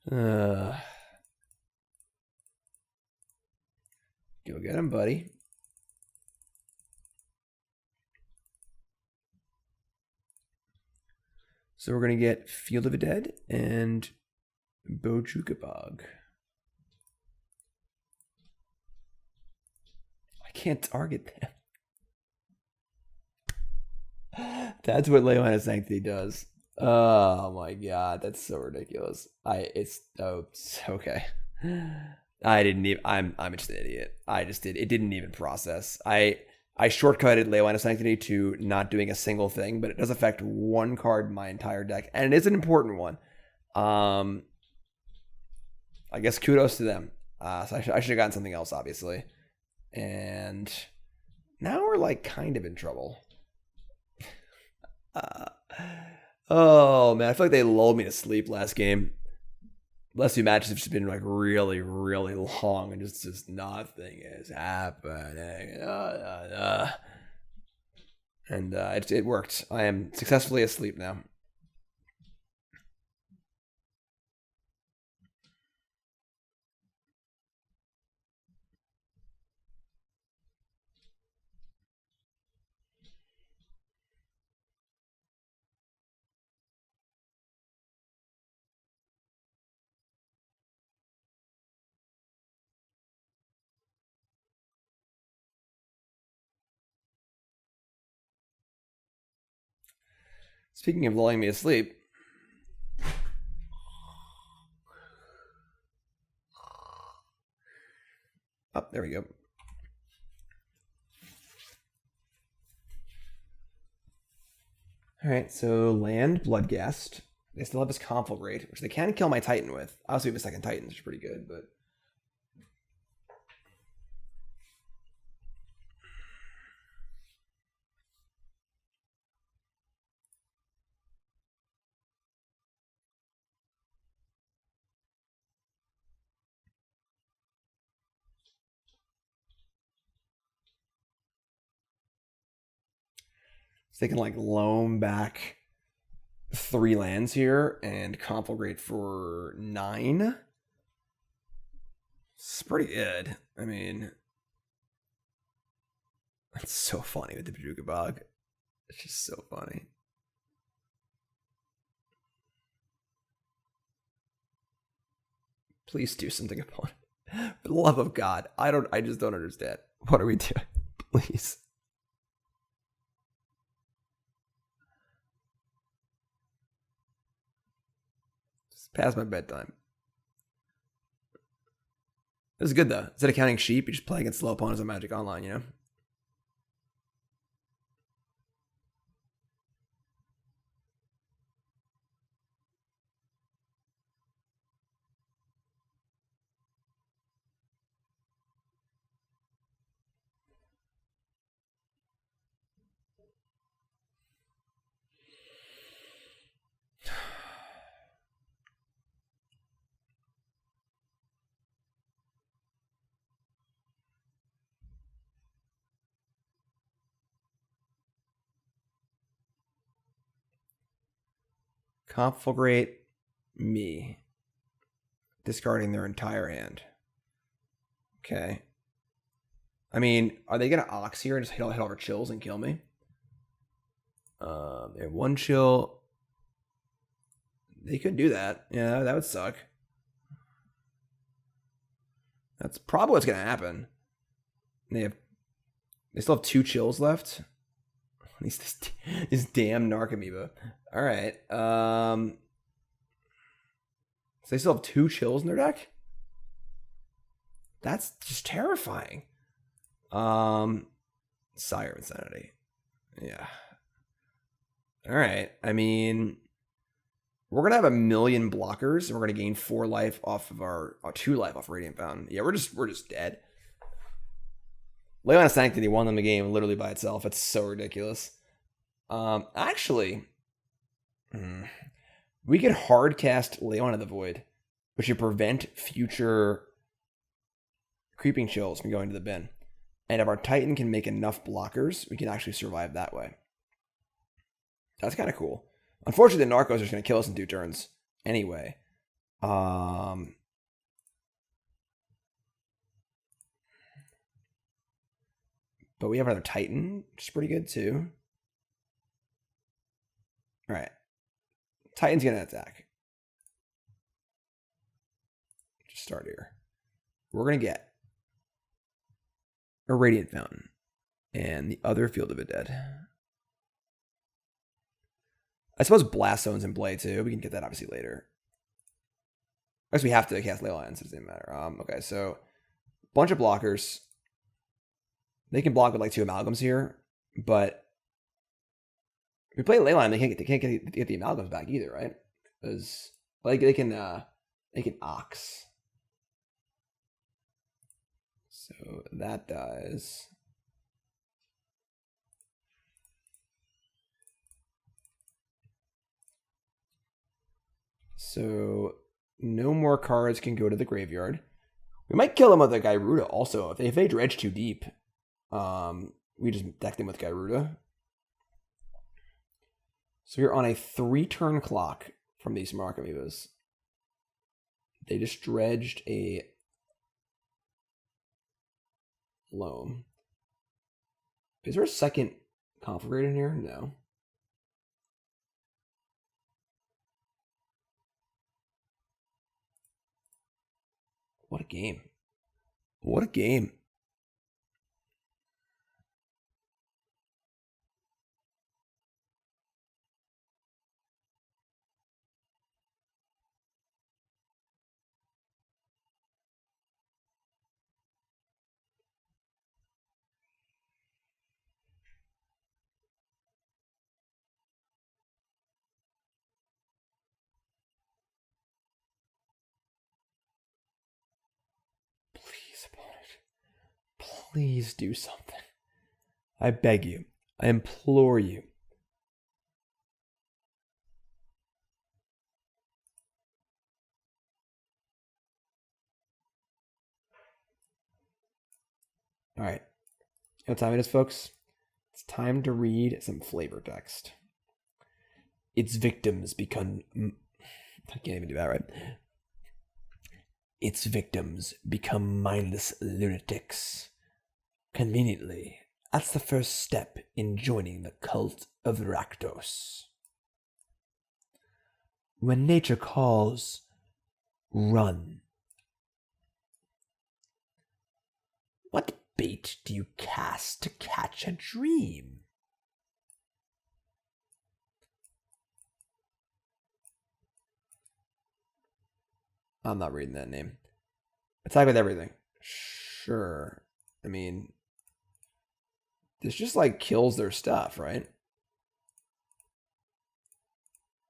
Go get him, buddy. So we're going to get Field of the Dead and Bojuka Bog. I can't target them. That's what Leyline of Sanctity does. Oh my god, that's so ridiculous. It's okay. I'm just an idiot. It didn't even process. I shortcutted Leyline of Sanctity to not doing a single thing, but it does affect 1 card in my entire deck, and it is an important one. I guess kudos to them. So I should have gotten something else, obviously. And now we're like kind of in trouble. Oh man, I feel like they lulled me to sleep last game. Last few matches have just been like really, really long, and just nothing is happening. And it worked. I am successfully asleep now. Speaking of lulling me to sleep, oh, there we go. All right, so land, Bloodghast. They still have this Conflagrate, which they can kill my Titan with. I also have a second Titan, which is pretty good, but so they can like loam back 3 lands here and Conflagrate for 9. It's pretty good. I mean, it's so funny with the Bojuka Bog. It's just so funny. Please do something upon it. For the love of God. I just don't understand. What are we doing? Please. It's past my bedtime. This is good though. Instead of counting sheep, you just play against slow opponents on Magic Online, you know? Conflagrate me. Discarding their entire hand. Okay. I mean, are they going to Ox here and just hit all our chills and kill me? They have 1 chill. They could do that. Yeah, that would suck. That's probably what's going to happen. They still have 2 chills left. This damn Narcomoeba. All right. So they still have 2 chills in their deck? That's just terrifying. Sire of Insanity. Yeah. All right. I mean, we're going to have 1 million blockers, and we're going to gain 4 life off of our 2 life off Radiant Fountain. Yeah, we're just dead. Leyline of Sanctity won them the game literally by itself. It's so ridiculous. Actually, we could hard cast Leyline of the Void, which should prevent future creeping chills from going to the bin. And if our Titan can make enough blockers, we can actually survive that way. That's kind of cool. Unfortunately, the Narcos are just going to kill us in 2 turns anyway. But we have another Titan, which is pretty good too. All right. Titan's going to attack. Just start here. We're going to get a Radiant Fountain and the other Field of the Dead. I suppose Blast Zone's in play too. We can get that obviously later. I guess we have to cast Leyline, so it doesn't matter. Okay, so bunch of blockers. They can block with like 2 amalgams here, but if we play Leyline, they can't get the amalgams back either, right? Because like they can Ox. So that dies. So no more cards can go to the graveyard. We might kill them with a Gyruda also. If they dredge too deep, we just deck them with Gyruda. So we're on a 3-turn clock from these Narcomoebas. They just dredged a Loam. Is there a second Conflagrate in here? No. What a game. What a game. Please do something. I beg you. I implore you. All right. You know what time it is, folks? It's time to read some flavor text. its victims become... I can't even do that right. Its victims become mindless lunatics. Conveniently, that's the first step in joining the cult of Rakdos. When nature calls, run. What bait do you cast to catch a dream? I'm not reading that name. Attack with everything. Sure. I mean, this just like kills their stuff, right?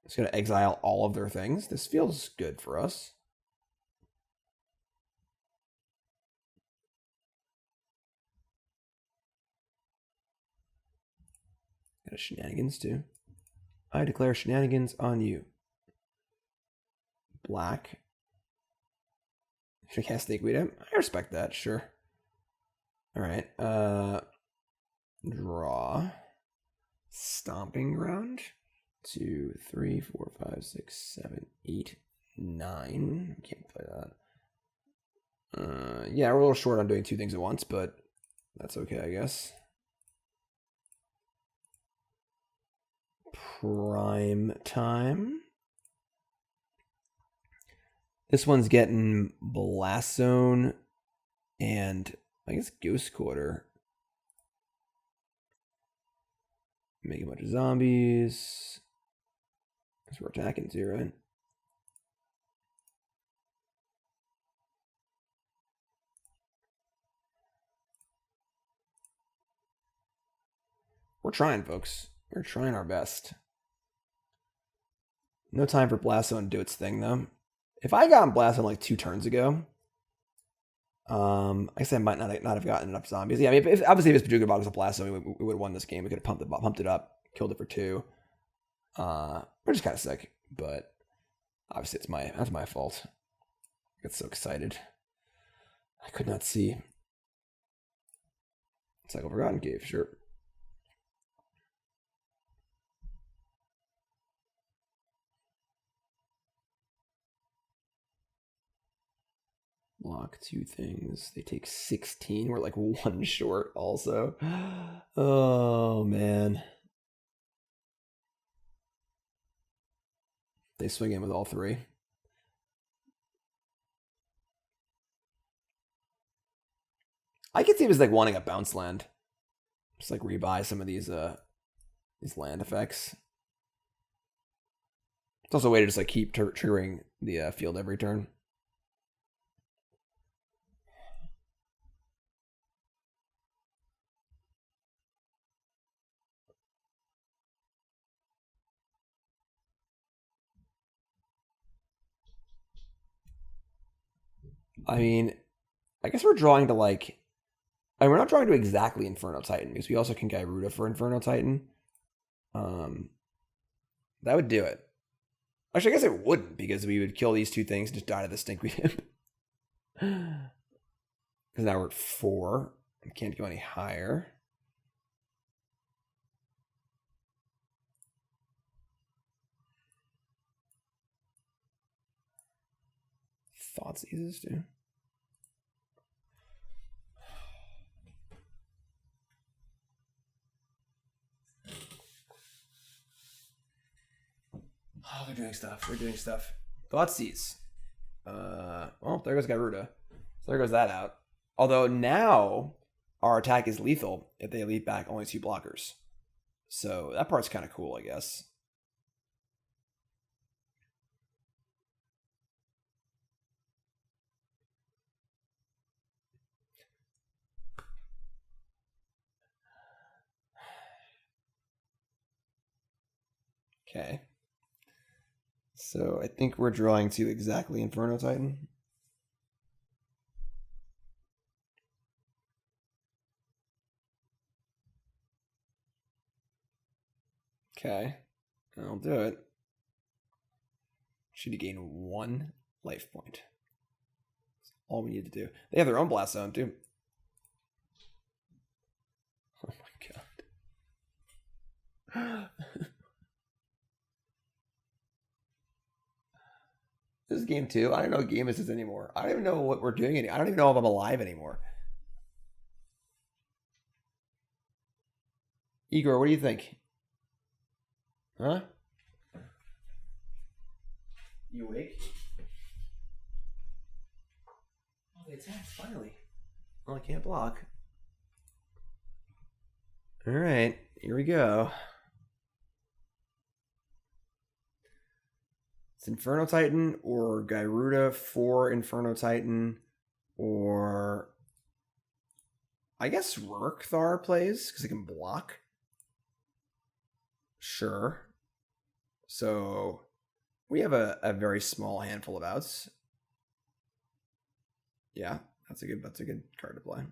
It's going to exile all of their things. This feels good for us. Got a shenanigans too. I declare shenanigans on you. Black. Should I cast Snakeweed? I respect that, sure. Alright. Draw. Stomping Ground. 2, 3, 4, 5, 6, 7, 8, 9. Can't play that. Yeah, we're a little short on doing two things at once, but that's okay, I guess. Prime time. This one's getting Blast Zone and I guess Ghost Quarter. Make a bunch of zombies. That's what we're attacking too, right? We're trying, folks. We're trying our best. No time for Blast Zone to do its thing, though. If I got Blast Zone like 2 turns ago, I guess I might not have gotten enough zombies. Yeah, I mean, obviously if this Bojuka Bog was a Blast Zone, we would have won this game. We could have pumped it up, killed it for 2. We're just kind of sick, but obviously that's my fault. I get so excited. I could not see. It's like Overgrown Cave, sure. Block 2 things. They take 16. We're like 1 short also. Oh, man. They swing in with all 3. I could see it as like wanting a bounce land. Just like rebuy some of these land effects. It's also a way to just like keep triggering the field every turn. I mean, I guess we're drawing to like... I mean, we're not drawing to exactly Inferno Titan, because we also can Gyruda for Inferno Titan. That would do it. Actually, I guess it wouldn't, because we would kill these 2 things and just die to the Stinkweed Imp. Because now we're at 4. We can't go any higher. Thoughts eases too. Oh, they're doing stuff. They're doing stuff. Thoughtseize. Well, there goes Gyruda. So there goes that out. Although now our attack is lethal if they lead back only 2 blockers. So that part's kind of cool, I guess. Okay. So I think we're drawing to exactly Inferno Titan. Okay. I'll do it. Should gain 1 life point. That's all we need to do. They have their own Blast Zone, too. Oh my god. game 2? I don't know what game this is anymore. I don't even know what we're doing. I don't even know if I'm alive anymore. Igor, what do you think? Huh? You awake? Oh, the attacks, finally. Well, I can't block. Alright, here we go. It's Inferno Titan or Gyruda for Inferno Titan, or I guess Ruric Thar plays because he can block. Sure. So we have a very small handful of outs. Yeah, that's a good card to play.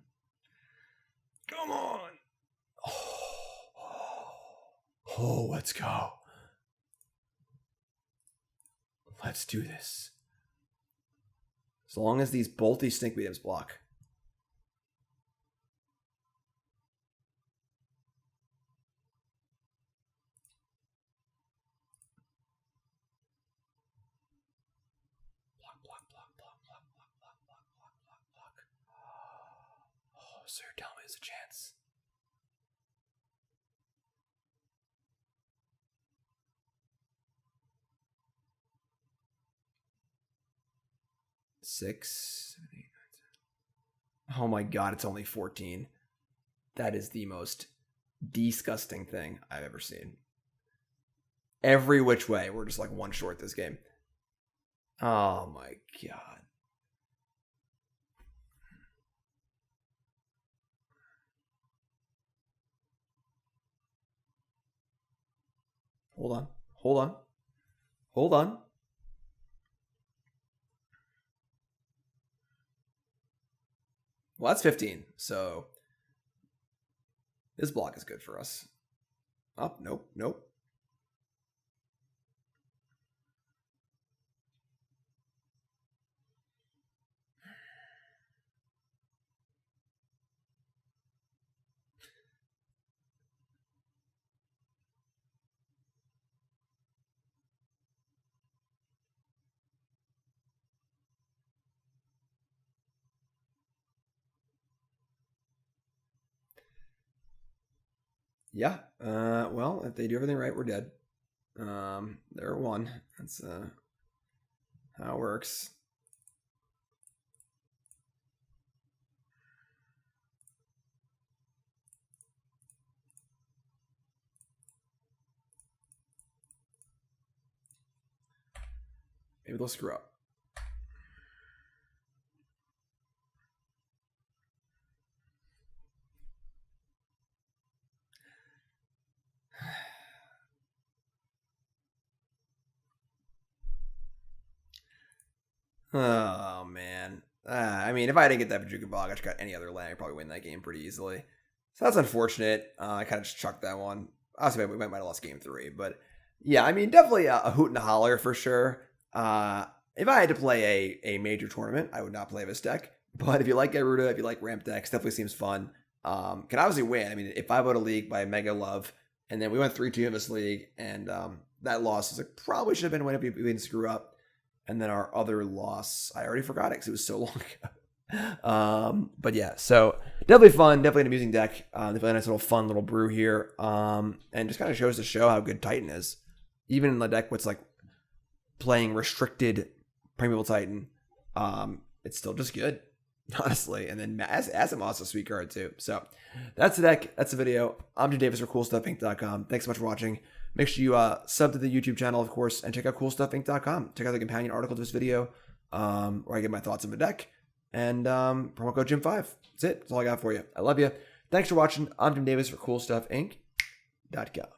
Come on. Oh, let's go. Let's do this. As long as these bolty stink mediums block. Oh, sir, tell me there's a chance. Six, 7, 8, 9, 10. Oh my god, it's only 14. That is the most disgusting thing I've ever seen. Every which way, we're just like one short this game. Oh my god. Hold on. Hold on. Hold on. Well, that's 15, so this block is good for us. Oh, nope, nope. Yeah. Well, if they do everything right, we're dead. They're one. That's how it works. Maybe they'll screw up. Oh, man. I mean, if I didn't get that Bojuka Bog, I just got any other land, I'd probably win that game pretty easily. So that's unfortunate. I kind of just chucked that one. Obviously, we might have lost game 3, but yeah, I mean, definitely a hoot and a holler for sure. If I had to play a major tournament, I would not play this deck. But if you like Gyruda, if you like ramp decks, definitely seems fun. Can obviously win. I mean, if I won a league by Mega Love, and then we went 3-2 in this league, and that loss was like, probably should have been a win if we didn't screw up. And then our other loss, I already forgot it because it was so long ago. But yeah, so definitely fun, definitely an amusing deck. Definitely a nice little fun little brew here. And just kind of shows to show how good Titan is. Even in the deck what's like playing restricted Primeval Titan, it's still just good, honestly. And then Acid-Moss is a sweet card too. So that's the deck. That's the video. I'm Jim Davis for CoolStuffInc.com. Thanks so much for watching. Make sure you sub to the YouTube channel, of course, and check out CoolStuffInc.com. Check out the companion article to this video, where I get my thoughts on the deck. And promo code Jim5. That's it. That's all I got for you. I love you. Thanks for watching. I'm Jim Davis for CoolStuffInc.com.